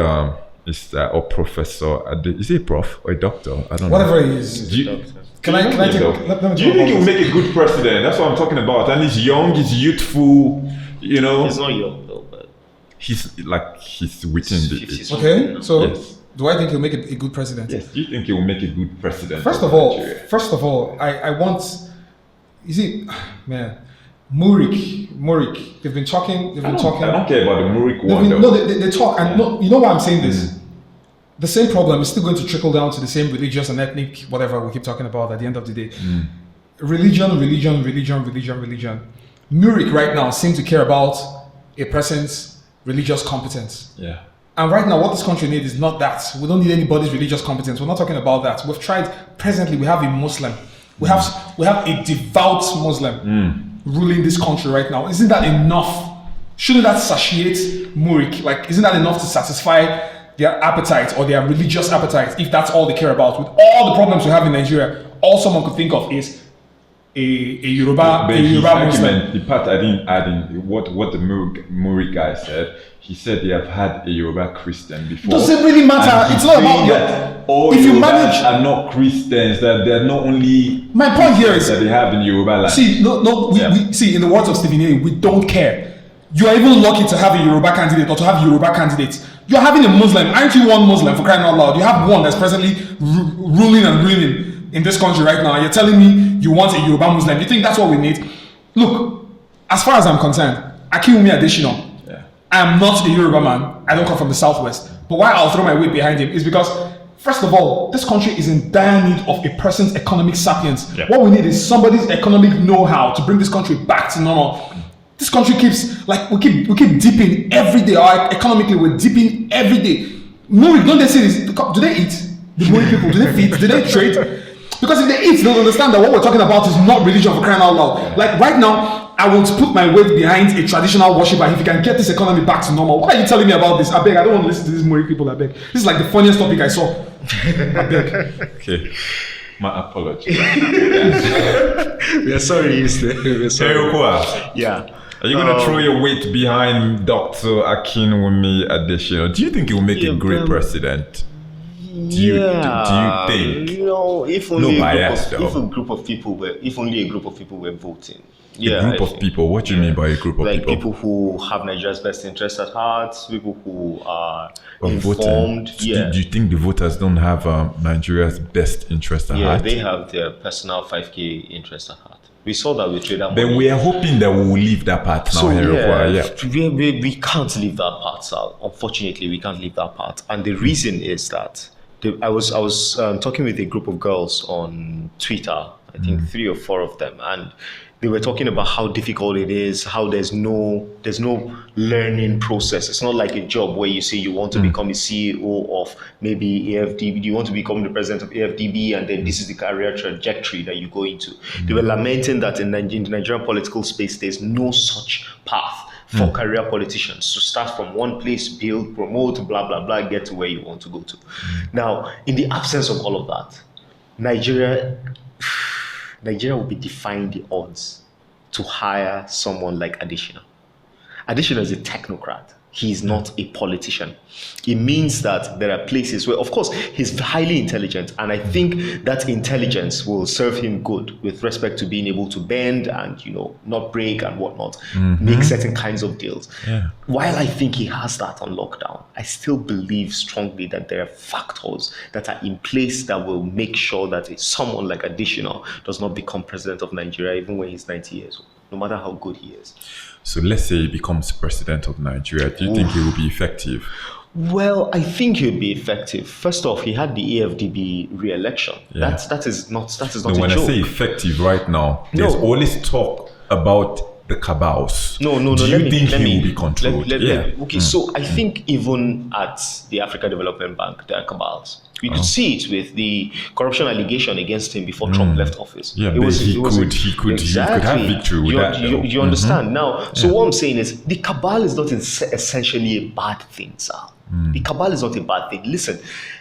S1: is that or Professor, is he a prof or a doctor? I don't know.
S3: Whatever he is.
S1: Do you,
S3: Can I take? Let me
S1: do you
S3: talk
S1: think he
S3: about
S1: will
S3: this.
S1: make a good president? That's what I'm talking about. And he's young, he's youthful,
S2: He's not young though, but
S1: he's within the
S2: 50
S1: age.
S2: something.
S3: Okay, so
S1: Yes.
S3: do I think he'll make a good president?
S1: Yes. Do you think he will make a good president?
S3: First of all,
S1: Nigeria?
S3: I want. You see, man, Murik. They've been talking.
S1: I don't care about the Murik one.
S3: They talk, and you know why I'm saying this. The same problem is still going to trickle down to the same religious and ethnic whatever we keep talking about at the end of the day. Religion. Murik right now seems to care about a person's religious competence.
S1: Yeah.
S3: And right now, what this country needs is not that. We don't need anybody's religious competence. We're not talking about that. We've tried. Presently, we have a Muslim. We have a devout Muslim ruling this country right now. Isn't that enough? Shouldn't that satiate Murik? Like, isn't that enough to satisfy their appetite or their religious appetite? If that's all they care about, with all the problems we have in Nigeria, all someone could think of is a Yoruba Muslim.
S1: Argument, the part I didn't add in what the Murik guy said. He said they have had a Yoruba Christian before.
S3: Doesn't really matter.
S1: And
S3: It's
S1: he's
S3: not about
S1: saying that all
S3: if you
S1: Yorubas
S3: manage.
S1: are not Christians. That they're not only
S3: My point here is
S1: that they have in Yoruba land.
S3: See, we see, in the words of Stephen A, we don't care. You are even lucky to have a Yoruba candidate or to have Yoruba candidates. You're having a Muslim. Aren't you one Muslim, for crying out loud? You have one that's presently ruling and reigning in this country right now. You're telling me you want a Yoruba Muslim. You think that's what we need? Look, as far as I'm concerned, Akinwumi Adesina, I'm not a Yoruba man. I don't come from the southwest. But why I'll throw my weight behind him is because, first of all, this country is in dire need of a person's economic sapience.
S1: Yeah.
S3: What we need is somebody's economic know-how to bring this country back to normal. This country keeps we keep dipping every day. Economically, we're dipping every day. Mori, don't they say this? Do they eat? The Mori people, do they feed? Do they trade? Because if they eat, they'll understand that what we're talking about is not religion, for crying out loud. Like right now, I want to put my weight behind a traditional worshiper. If you can get this economy back to normal, what are you telling me about this? I beg, I don't want to listen to these Mori people. I beg. This is like the funniest topic I saw. I beg.
S1: Okay. My apology.
S2: We are sorry, we're sorry.
S1: Oqua,
S2: Yeah.
S1: are you going to throw your weight behind Dr. Akinwumi Adesina? Do you think he will make a great president? Do you think?
S2: If only a group of people were voting.
S1: A group of people? What do you mean by a group of people?
S2: Like people who have Nigeria's best interest at heart, people who are informed.
S1: Do you think the voters don't have Nigeria's best interest at heart?
S2: Yeah, they have their personal 5K interest at heart. We saw that with trader money.
S1: But we are hoping that we will leave that part now.
S2: We can't leave that part out. Unfortunately, we can't leave that part. And the reason is that I was talking with a group of girls on Twitter, I think 3 or 4 of them, and they were talking about how difficult it is, how there's no learning process. It's not like a job where you say you want to become a CEO of maybe AfDB, you want to become the president of AfDB, and then this is the career trajectory that you go into. They were lamenting that in the Nigerian political space, there's no such path for career politicians to start from one place, build, promote, blah, blah, blah, get to where you want to go to. Now, in the absence of all of that, Nigeria will be defying the odds to hire someone like Adesina. Adesina is a technocrat. He is not a politician. It means that there are places where, of course, he's highly intelligent, and I think that intelligence will serve him good with respect to being able to bend and, not break and whatnot, make certain kinds of deals. Yeah. While I think he has that on lockdown, I still believe strongly that there are factors that are in place that will make sure that someone like Adesina does not become president of Nigeria even when he's 90 years old, no matter how good he is.
S1: So let's say he becomes president of Nigeria. Do you think he will be effective?
S2: Well, I think he'll be effective. First off, he had the AfDB re-election. Yeah. That is not a joke.
S1: When I say effective right now, there's always talk about the cabals.
S2: No.
S1: Do you think he will be controlled?
S2: Okay, so I think even at the Africa Development Bank, there are cabals. We could see it with the corruption allegation against him before Trump left office.
S1: Yeah, he could have victory with that.
S2: You understand now. So what I'm saying is the cabal is not essentially a bad thing, sir. The cabal is not a bad thing. Listen,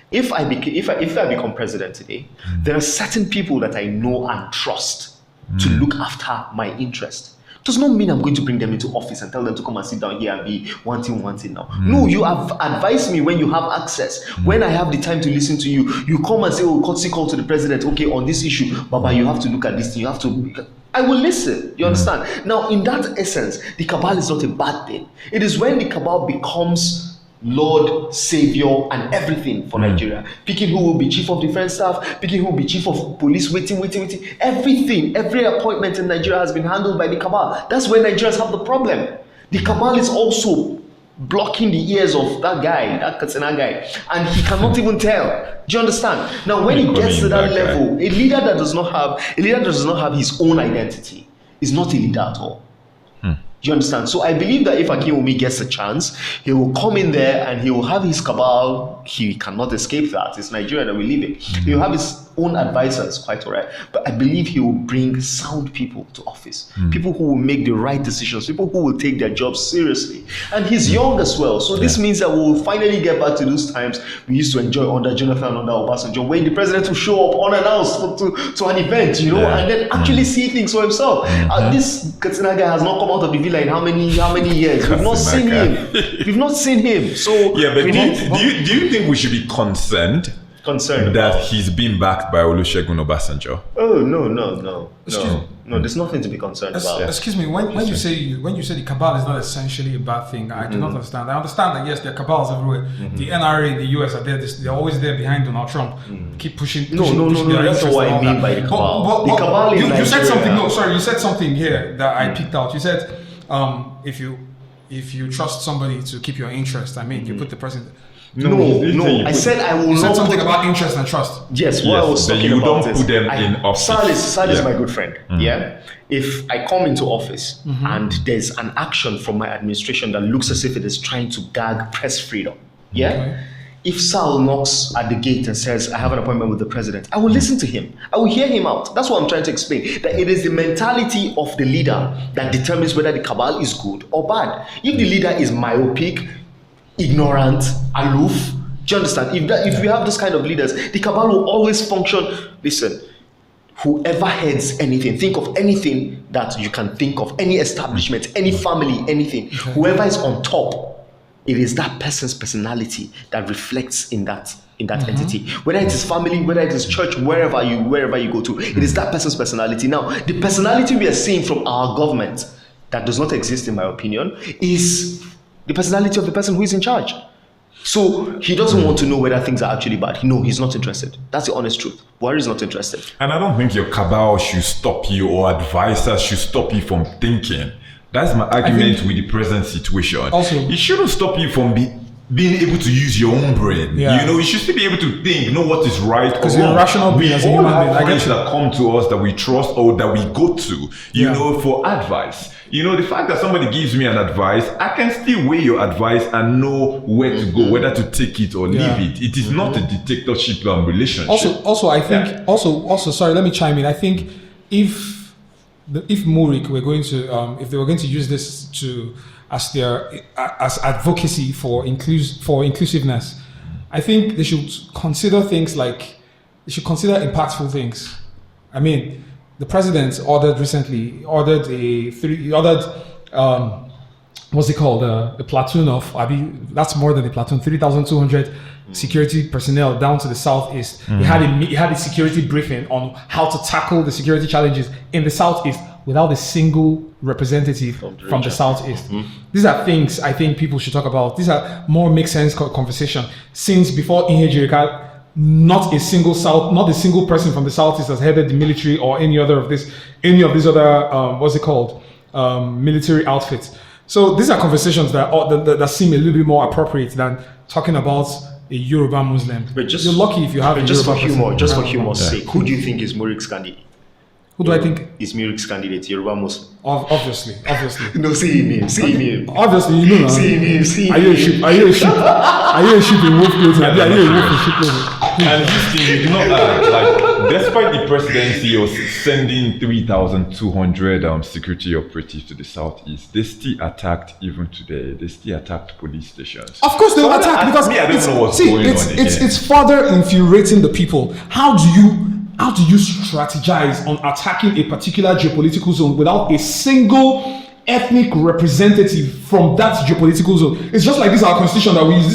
S2: if I become president today, there are certain people that I know and trust to look after my interest. Does not mean I'm going to bring them into office and tell them to come and sit down here and be one thing now. No, you have advised me when you have access. When I have the time to listen to you, you come and say, courtesy call to the president. Okay, on this issue, Baba, you have to look at this thing. You have to. I will listen. You understand? Now, in that essence, the cabal is not a bad thing. It is when the cabal becomes Lord, Savior, and everything for Nigeria. Picking who will be chief of defense staff, picking who will be chief of police, waiting. Everything, every appointment in Nigeria has been handled by the cabal. That's where Nigerians have the problem. The cabal is also blocking the ears of that guy, that Katsina guy, and he cannot even tell. Do you understand? Now, when he gets to that level, a leader that does not have his own identity is not a leader at all. Do you understand? So I believe that if Akinwumi gets a chance, he will come in there and he will have his cabal. He cannot escape that. It's Nigeria that we live in. He will have his own advisors, quite all right. But I believe he will bring sound people to office. People who will make the right decisions. People who will take their jobs seriously. And he's young as well. So this means that we will finally get back to those times we used to enjoy under Jonathan, under Obasanjo, when the president will show up unannounced to an event, and then actually see things for himself. This Katsina guy has not come out of the villa in how many years? We've not seen him. We've not seen him. So
S1: do you think we should be concerned that he's been backed by Olusegun Obasanjo?
S2: Oh no. No, there's nothing to be concerned about.
S3: Excuse me, when you say the cabal is not essentially a bad thing, I do not understand. I understand that yes, there are cabals everywhere. The NRA in the US are there. They're always there behind Donald Trump. Keep pushing.
S2: No. That's what I mean by the cabal.
S3: The
S2: cabal
S3: you said something. No, sorry, you said something here that I picked out. You said if you trust somebody to keep your interest, you put the president.
S2: No. I said I will
S3: You said
S2: not
S3: something
S2: put,
S3: about interest and trust.
S2: yes, what I was
S1: then
S2: talking
S1: you
S2: about
S1: don't
S2: is
S1: put them in office.
S2: Sal is
S1: Yeah.
S2: my good friend. Yeah. If I come into office and there's an action from my administration that looks as if it is trying to gag press freedom, yeah.
S3: Okay.
S2: If Sal knocks at the gate and says, I have an appointment with the president, I will listen to him. I will hear him out. That's what I'm trying to explain. That it is the mentality of the leader that determines whether the cabal is good or bad. If the leader is myopic, ignorant, aloof, do you understand? If we have this kind of leaders, the cabal will always function. Listen, whoever heads anything, think of anything that you can think of, any establishment, any family, anything, whoever is on top, it is that person's personality that reflects in that entity. Whether it is family, whether it is church, wherever you go to, it is that person's personality. Now, the personality we are seeing from our government that does not exist, in my opinion, is the personality of the person who is in charge. So he doesn't want to know whether things are actually bad. No, he's not interested. That's the honest truth. Buhari is not interested.
S1: And I don't think your cabal should stop you or advisors should stop you from thinking. That's my argument with the present situation.
S3: Also,
S1: it shouldn't stop you from being able to use your own brain.
S3: Yeah.
S1: You know, you should still be able to think, know what is right or
S3: because you're a
S1: wrong.
S3: rational being as a
S1: We all
S3: human being.
S1: have
S3: I get
S1: friends
S3: you.
S1: that come to us that we trust or that we go to, you know, for advice. You know, the fact that somebody gives me an advice, I can still weigh your advice and know where to go, whether to take it or leave it. It is not a dictatorship relationship.
S3: Also, I think also sorry, let me chime in. I think if Murik were going to if they were going to use this as their as advocacy for inclusiveness, I think they should consider things like impactful things. I mean, the president ordered what's it called? A platoon of, that's more than a platoon, 3,200 security personnel down to the southeast. He had a security briefing on how to tackle the security challenges in the southeast without a single representative from the southeast. These are things I think people should talk about. These are more make sense conversation. Since before Inhe, not a single person from the southeast has headed the military or any of these other military outfits. So these are conversations that seem a little bit more appropriate than talking about a Yoruba Muslim.
S2: But
S3: you're lucky if you have a
S2: just
S3: Yoruba
S2: for humor's sake, who do you think is Murik's candidate?
S3: Who do I think
S2: is Murik's candidate? Yoruba Muslim.
S3: Obviously.
S2: No, see him.
S3: Obviously, you know.
S2: See him.
S3: Are you a sheep? Are you a sheep in wolf clothing? Are you a wolf in sheep clothing?
S1: And this thing, you do not like, despite the presidency of sending 3,200 security operatives to the southeast, they still attacked even today. They still attacked police stations.
S3: Of course they will attack because
S1: I don't know what's going on again.
S3: It's further infuriating the people. How do you strategize on attacking a particular geopolitical zone without a single ethnic representative from that geopolitical zone? It's just like this our constitution that we use.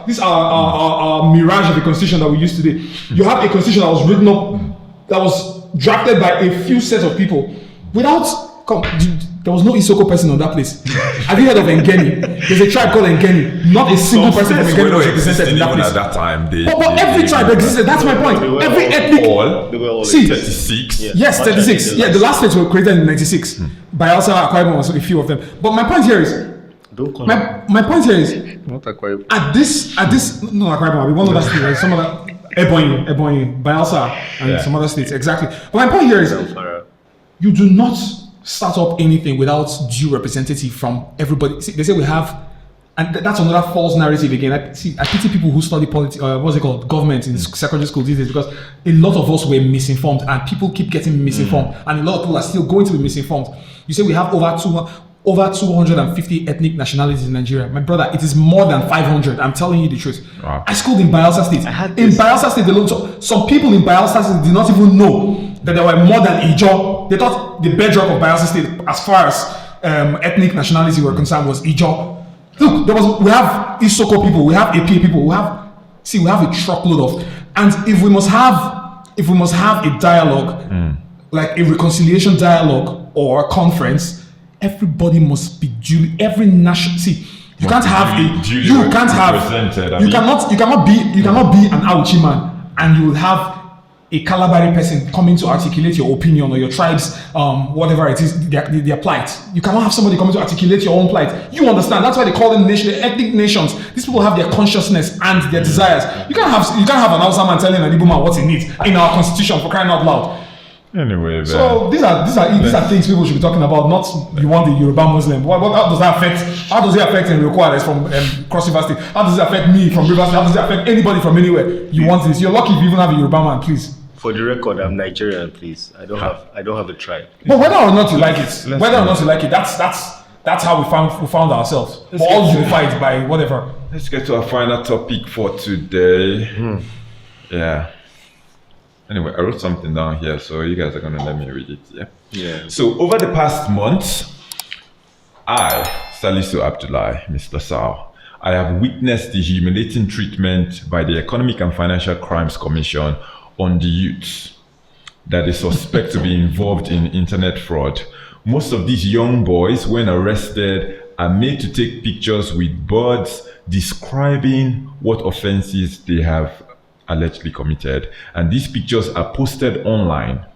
S3: This our mirage of a constitution that we use today. You have a constitution that was written up, that was drafted by a few sets of people without. There was no Isoko person on that place. Have you heard of Ngeni? There's a tribe called Ngeni. Not a single person from Ngeni was represented in that place.
S1: At that time,
S3: but every tribe existed. That's my point. Every ethnic.
S1: They were all 36.
S3: Yes, 36. Yeah, the last states were created in 96. Bayelsa, Akwa Ibom was a few of them. But my point here is. My point here is.
S2: Not Akwa Ibom.
S3: At this. No, Akwa Ibom. One other state. Some other. Ebonyi, Bayelsa, and some other states. Exactly. But my point here is. You do not start up anything without due representative from everybody. See, they say we have, and that's another false narrative again. I pity people who study government in secondary school these days, because a lot of us were misinformed and people keep getting misinformed, and a lot of people are still going to be misinformed. You say we have over 250 ethnic nationalities in Nigeria. My brother, it is more than 500. I'm telling you the truth.
S1: Wow.
S3: I schooled in Bayelsa State. In Bayelsa State alone, some people in Bayelsa State did not even know that there were more than Ijo. They thought the bedrock of Bayelsa State, as far as ethnic nationality were concerned, was Ijo. Look, we have Isoko people, we have APA people, we have a truckload of, and if we must have a dialogue, like a reconciliation dialogue or a conference, everybody must be duly, every nation. See, you can't have you cannot be an Auchi man and you will have a Calabari person coming to articulate your opinion or your tribe's whatever it is, their plight. You cannot have somebody coming to articulate your own plight. You understand? That's why they call them ethnic nations. These people have their consciousness and their desires. You can't have an Hausa man telling an Igbo man what he needs in our constitution, for crying out loud.
S1: Anyway,
S3: so these are things people should be talking about. Not you want the Yoruba Muslim. How does that affect? How does it affect Oqua that's from Cross River State? How does it affect me from River State? How does it affect anybody from anywhere? You want this? You're lucky if you even have a Yoruba man, please.
S2: For the record, I'm Nigerian, please. I don't have a tribe.
S3: But whether or not you like it, that's how we found ourselves. We're all unified by whatever.
S1: Let's get to our final topic for today. Yeah. Anyway, I wrote something down here, so you guys are going to let me read it, yeah?
S2: Yeah.
S1: So, over the past month, I, Salisu Abdulai, Mr. Sal, I have witnessed the humiliating treatment by the Economic and Financial Crimes Commission on the youths that they suspect to be involved in internet fraud. Most of these young boys, when arrested, are made to take pictures with birds describing what offenses they have allegedly committed, and these pictures are posted online,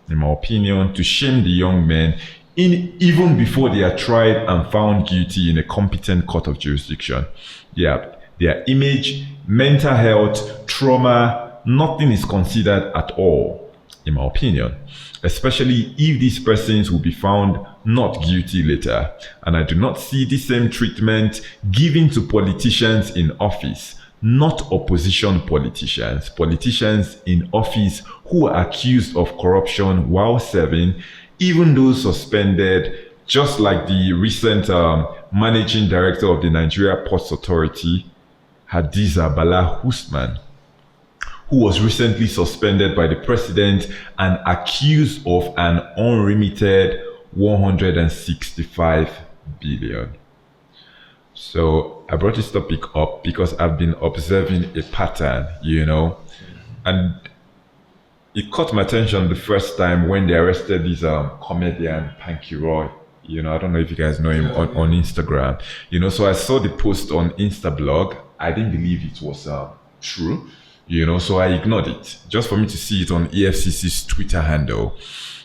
S1: in my opinion, to shame the young men even before they are tried and found guilty in a competent court of jurisdiction. Yeah, their image, mental health, trauma, nothing is considered at all, in my opinion, especially if these persons will be found not guilty later. And I do not see the same treatment given to politicians in office, not opposition politicians, politicians in office who are accused of corruption while serving, even those suspended, just like the recent managing director of the Nigeria Ports Authority, Hadiza Bala Usman, who was recently suspended by the president and accused of an unremitted 165 billion. So I brought this topic up because I've been observing a pattern, and it caught my attention the first time when they arrested this comedian, Panky Roy. I don't know if you guys know him on Instagram. So I saw the post on Instablog. I didn't believe it was true, so I ignored it just for me to see it on EFCC's Twitter handle.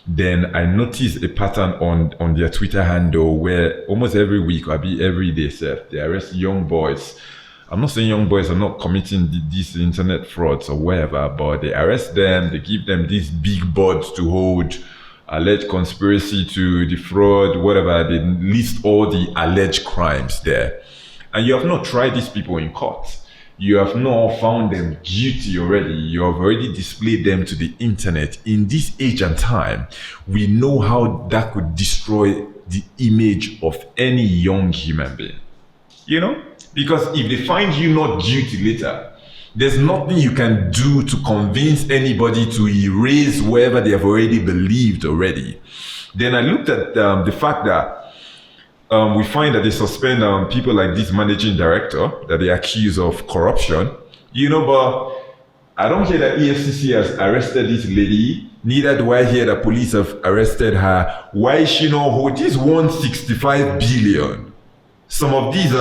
S1: Then I noticed a pattern on their Twitter handle where almost every week, or every day, they arrest young boys. I'm not saying young boys are not committing these internet frauds or whatever, but they arrest them, they give them these big boards to hold, alleged conspiracy to defraud, whatever. They list all the alleged crimes there. And you have not tried these people in court. You have not found them guilty already. You have already displayed them to the internet. In this age and time, we know how that could destroy the image of any young human being. Because if they find you not guilty later, there's nothing you can do to convince anybody to erase whatever they have already believed already. Then I looked at the fact that we find that they suspend people like this managing director that they accuse of corruption, but I don't hear that EFCC has arrested this lady. Neither do I hear that police have arrested her. Why is she not hold this 165 billion? Some of these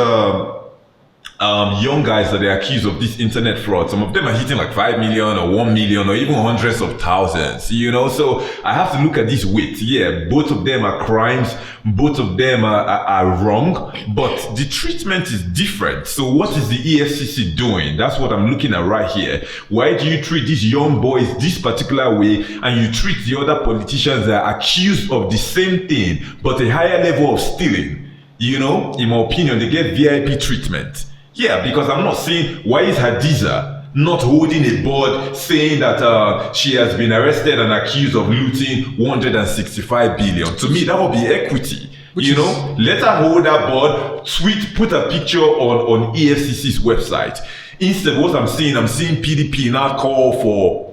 S1: young guys that they accuse of this internet fraud, some of them are hitting like 5 million or 1 million or even hundreds of thousands, so I have to look at this weight. Yeah, both of them are crimes, both of them are wrong, but the treatment is different. So what is the EFCC doing? That's what I'm looking at right here. Why do you treat these young boys this particular way and you treat the other politicians that are accused of the same thing but a higher level of stealing? In my opinion, they get VIP treatment. Yeah, because I'm not saying, why is Hadiza not holding a board saying that she has been arrested and accused of looting 165 billion? To me, that would be equity. Let her hold that board, put a picture on EFCC's website. Instead, what I'm seeing PDP now call for,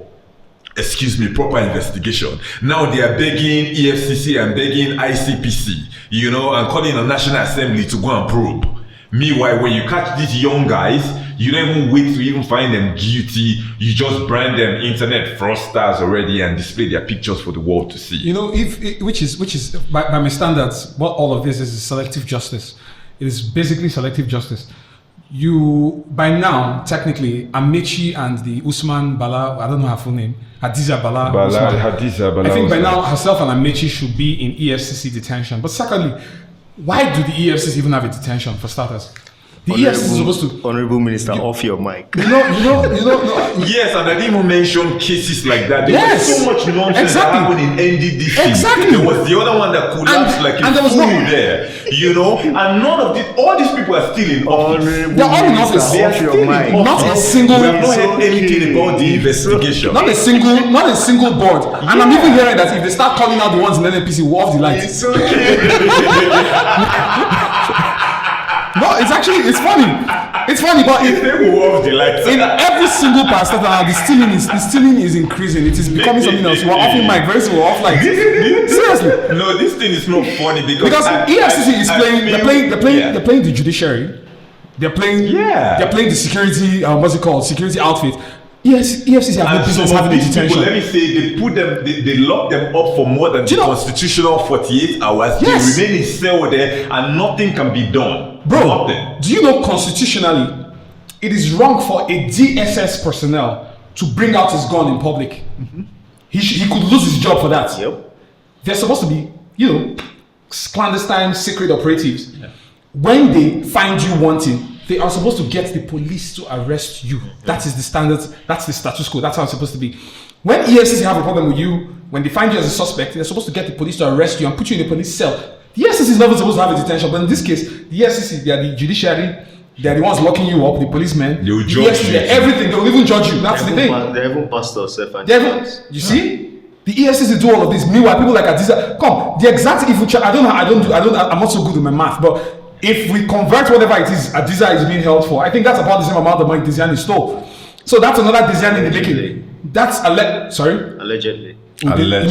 S1: proper investigation. Now they are begging EFCC and begging ICPC, and calling the National Assembly to go and probe. Meanwhile, when you catch these young guys, you don't even wait to even find them guilty. You just brand them internet fraudsters already and display their pictures for the world to see.
S3: Which is by my standards, what all of this is selective justice. It is basically selective justice. you by now technically Amechi and the Usman Bala, I don't know her full name, Hadiza Bala.
S1: Hadiza Bala.
S3: I think by now herself and Amechi should be in EFCC detention. But secondly, why do the EFCC even have a detention for starters? The EFCC is supposed to.
S2: Honorable Minister, off your mic.
S3: You know.
S1: Yes, and I didn't even mention cases like that. There was so much nonsense that happened in NDDC.
S3: Exactly.
S1: There was the other one that collapsed like a fool there. You know, and none of this, all these people are still in office.
S3: They're all in office.
S1: They are still in office.
S3: Not a single.
S1: We have not heard anything about the investigation.
S3: Not a single board. And I'm even hearing that if they start calling out the ones in NNPC, we'll off the lights.
S2: It's okay.
S3: No, it's funny. It's funny, but
S1: If they will off the lights.
S3: in every single parastatal, the stealing is increasing. It is becoming something else. We're offing mic, very soon we're off lights. Seriously.
S1: No, this thing is not funny because
S3: EFCC is playing. They're playing the judiciary. They're playing the security. What's it called? Security outfit. EFCC have no business having a detention.
S1: Let me say, they lock them up for more than the constitutional 48 hours.
S3: Yes.
S1: They remain in cell there, and nothing can be done.
S3: Bro,
S1: nothing.
S3: do you know constitutionally, it is wrong for a DSS personnel to bring out his gun in public. Mm-hmm. He could lose his job for that.
S2: Yep.
S3: They're supposed to be, clandestine secret operatives. Yeah. When they find you wanting, they are supposed to get the police to arrest you. Yeah. That is the standards. That's the status quo. That's how it's supposed to be. When EFCC have a problem with you, when they find you as a suspect, they're supposed to get the police to arrest you and put you in a police cell. The EFCC is never supposed to have a detention, but in this case, the EFCC, they are the judiciary, they are the ones locking you up, the policemen,
S1: they will judge you.
S3: Everything, they will even judge you. That's the thing.
S2: They even passed us. You
S3: see? The EFCC do all of this. Meanwhile, people like Adiza, the exact I'm not so good with my math, but if we convert whatever it is Adiza is being held for, I think that's about the same amount of money Diziani stole. So that's another Diziani in the making. That's
S2: allegedly.
S3: Whatever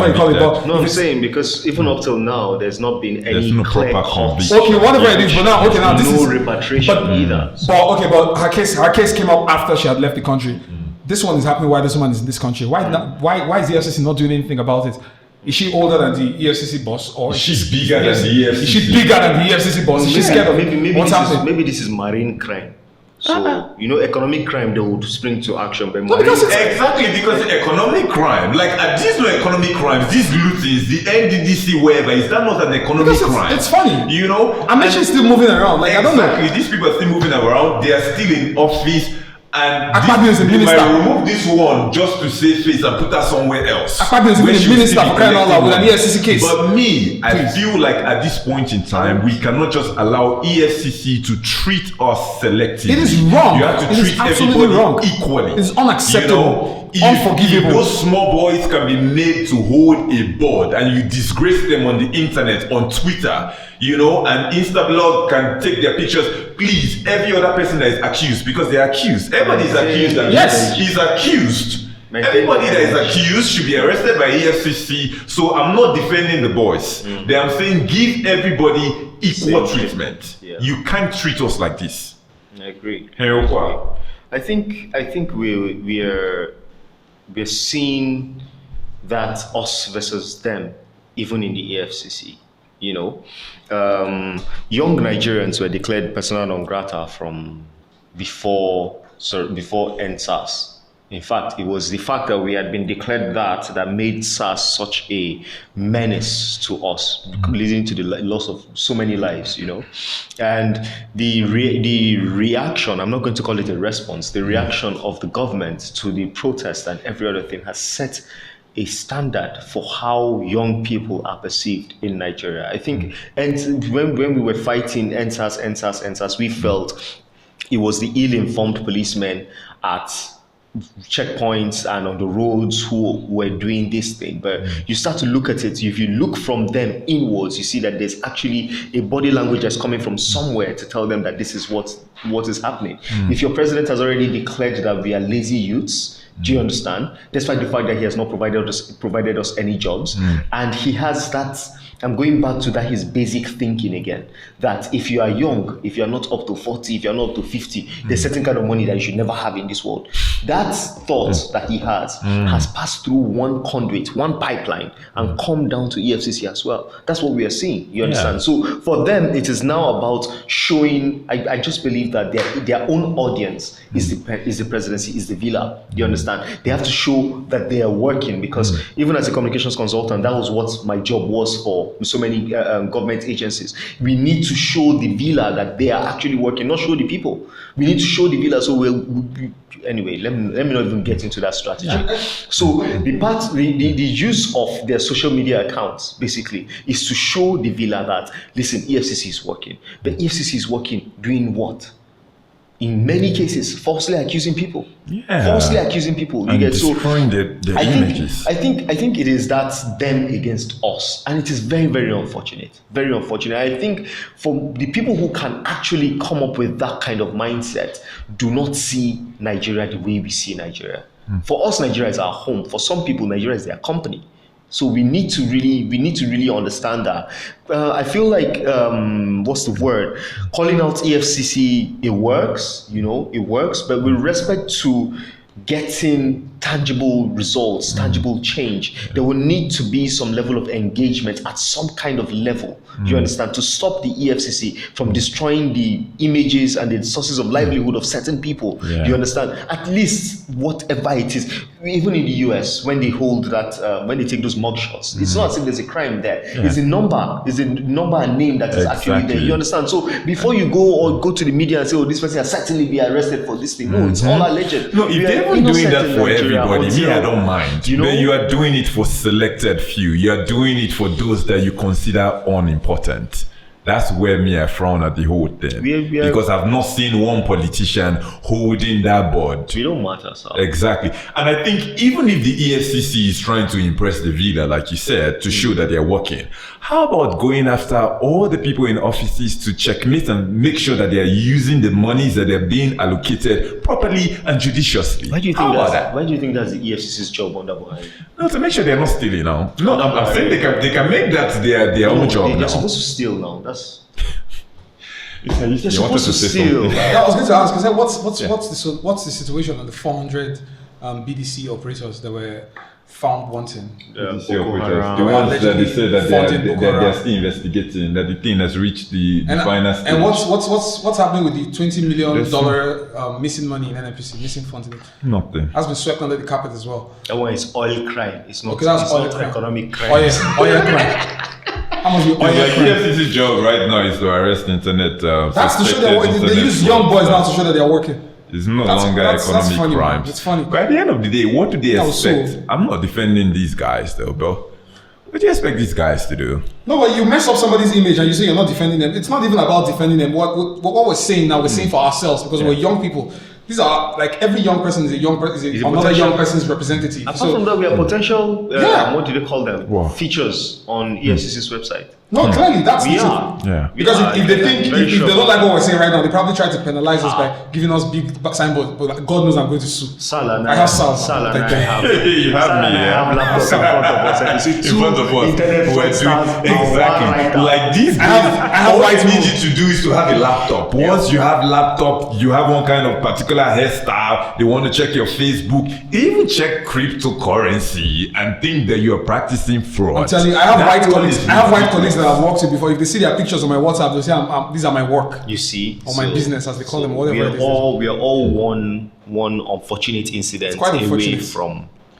S3: you call it, but
S2: no, I'm saying because even up till now, there's not been any clear cut.
S3: Okay, whatever it is, but now this is
S2: repatriation either.
S3: But her case came up after she had left the country. This one is happening while this woman is in this country. Why is the EFCC not doing anything about it? Is she older than the EFCC boss, or
S1: she's bigger than the EFCC?
S3: Is she bigger than the EFCC boss? Is she scared of what's happening?
S2: Maybe this is marine crime. So, economic crime, they would spring to action. But
S1: because economic crime, these no economic crimes, these lootings, the NDDC, whatever, is that not an economic crime?
S3: It's funny. I'm actually still moving around. I don't know.
S1: These people are still moving around. They are still in office. And
S3: they
S1: might remove this one just to save face and put her somewhere else.
S3: Akpabio is a minister for crying out loud with an EFCC case.
S1: But I feel like at this point in time, we cannot just allow EFCC to treat us selectively.
S3: It is wrong.
S1: You have to treat everybody equally.
S3: It is unacceptable. Unforgivable.
S1: Those small boys can be made to hold a board and you disgrace them on the internet, on Twitter, and Instablog can take their pictures. Please, every other person that is accused, because they are accused. Everybody is accused.
S3: Yes.
S1: He's accused. Everybody that is accused should be arrested by EFCC. So I'm not defending the boys. I'm saying give everybody equal treatment. Yeah. You can't treat us like this.
S2: I agree.
S1: Hey, Oqua.
S2: I think we're seeing that us versus them, even in the EFCC. Young Nigerians were declared persona non grata from before NSAS. In fact, it was the fact that we had been declared that made SARS such a menace to us, leading to the loss of so many lives, And the reaction, I'm not going to call it a response, the reaction of the government to the protest and every other thing has set a standard for how young people are perceived in Nigeria. I think when we were fighting NSAS, we felt it was the ill-informed policemen at checkpoints and on the roads who were doing this thing. But you start to look at it, if you look from them inwards, you see that there's actually a body language that's coming from somewhere to tell them that this is what is happening. If your president has already declared that we are lazy youths, do you understand? Despite the fact that he has not provided us any jobs, and he has that. I'm going back to that, his basic thinking again, that if you are young, if you are not up to 40, if you are not up to 50, there's certain kind of money that you should never have in this world. That thought that he has passed through one conduit, one pipeline, and come down to EFCC as well. That's what we are seeing. You understand? So for them, it is now about showing. I just believe that their own audience is the presidency, is the villa. You understand? They have to show that they are working, because even as a communications consultant, that was what my job was for so many government agencies. We need to show the villa that they are actually working, not show the people. We need to show the villa. So anyway, let me not even get into that strategy. So the use of their social media accounts basically is to show the villa that, listen, EFCC is working. But EFCC is working doing what? In many cases, falsely accusing people. Falsely accusing people.
S1: And destroying their images.
S2: I think it is that them against us, and it is very, very unfortunate. Very unfortunate. I think for the people who can actually come up with that kind of mindset, do not see Nigeria the way we see Nigeria. For us, Nigeria is our home. For some people, Nigeria is their company. So we need to really understand that. I feel like what's the word? Calling out EFCC, it works, it works. But with respect to getting tangible results, tangible change, there will need to be some level of engagement at some kind of level. You understand? To stop the EFCC from destroying the images and the sources of livelihood of certain people. You understand? At least whatever it is. Even in the US, when they hold that, when they take those mugshots, it's not as if there's a crime there. It's a number. It's a number and name that is actually there. You understand? So before you go to the media and say, oh, this person has certainly been arrested for this thing. No, it's all alleged.
S1: No, if they're even doing that for everybody, me, I don't mind. But you are doing it for selected few. You are doing it for those that you consider unimportant. That's where me, I frown at the whole thing. Because I've not seen one politician holding that board.
S2: We don't matter, sir.
S1: Exactly. And I think even if the EFCC is trying to impress the villa, like you said, to show that they're working, how about going after all the people in offices to checkmate and make sure that they're using the monies that they're being allocated properly and judiciously?
S2: Why do you think that's the EFCC's job under Buhari?
S1: No, to make sure they're not stealing now. No, I'm saying they can make that their own job now.
S2: They're supposed to steal now.
S1: They're supposed to steal.
S3: I was going to ask, what's the situation on the 400 BDC operators that were found wanting?
S1: BDC operators, the ones that they say that they're still investigating, that the thing has reached the final stage.
S3: And what's happening with the $20 million missing money in NNPC, missing funds?
S1: Nothing.
S3: Has been swept under the carpet as well.
S2: That one is oil crime. It's not.
S3: Okay, that's oil
S2: not
S3: crime.
S2: Economic crime.
S3: Oil crime.
S1: EFCC's job right now is to arrest internet.
S3: That's to show that they use young boys now to show that they are working.
S1: It's no longer economic crimes.
S3: It's funny.
S1: But at the end of the day, what do they expect? I'm not defending these guys though, bro. What do you expect these guys to do?
S3: No, but you mess up somebody's image and you say you're not defending them. It's not even about defending them. What we're saying now, we're saying for ourselves, because we're young people. These are like every young person is another young person's representative.
S2: Apart from that, we have potential. What do they call them? Features on EFCC's website.
S3: No, clearly that's
S2: we
S3: the
S2: are.
S1: Yeah.
S3: Because if they think if they don't like what we're saying right now, they probably try to penalize us by giving us big signboards. But God knows I'm going to sue.
S2: Sallah.
S3: I have Sallah.
S1: You have me.
S2: I have laptops in front of us.
S1: In front of us. Exactly. Like these days,
S3: I have
S1: all you need you to do is to have a laptop. Once you have laptop, you have one kind of particular hairstyle. They want to check your Facebook, even check cryptocurrency, and think that you are practicing fraud.
S3: I'm telling you, I have white colleagues that I've worked with before. If they see their pictures on my WhatsApp, they'll say, these are my work.
S2: You see?
S3: Or my business, as they call them, whatever it is.
S2: We are all one unfortunate incident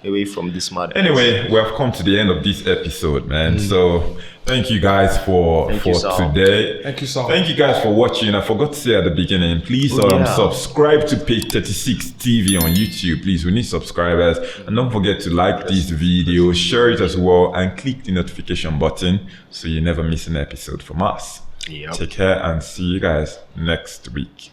S2: away from this matter.
S1: Anyway, we have come to the end of this episode, man. So thank you guys for today.
S3: Thank you, sir.
S1: Thank you guys for watching. I forgot to say at the beginning, please subscribe to page 36 TV on YouTube. Please, we need subscribers. And don't forget to like this video, share it as well, and click the notification button so you never miss an episode from us.
S2: Yep.
S1: Take care and see you guys next week.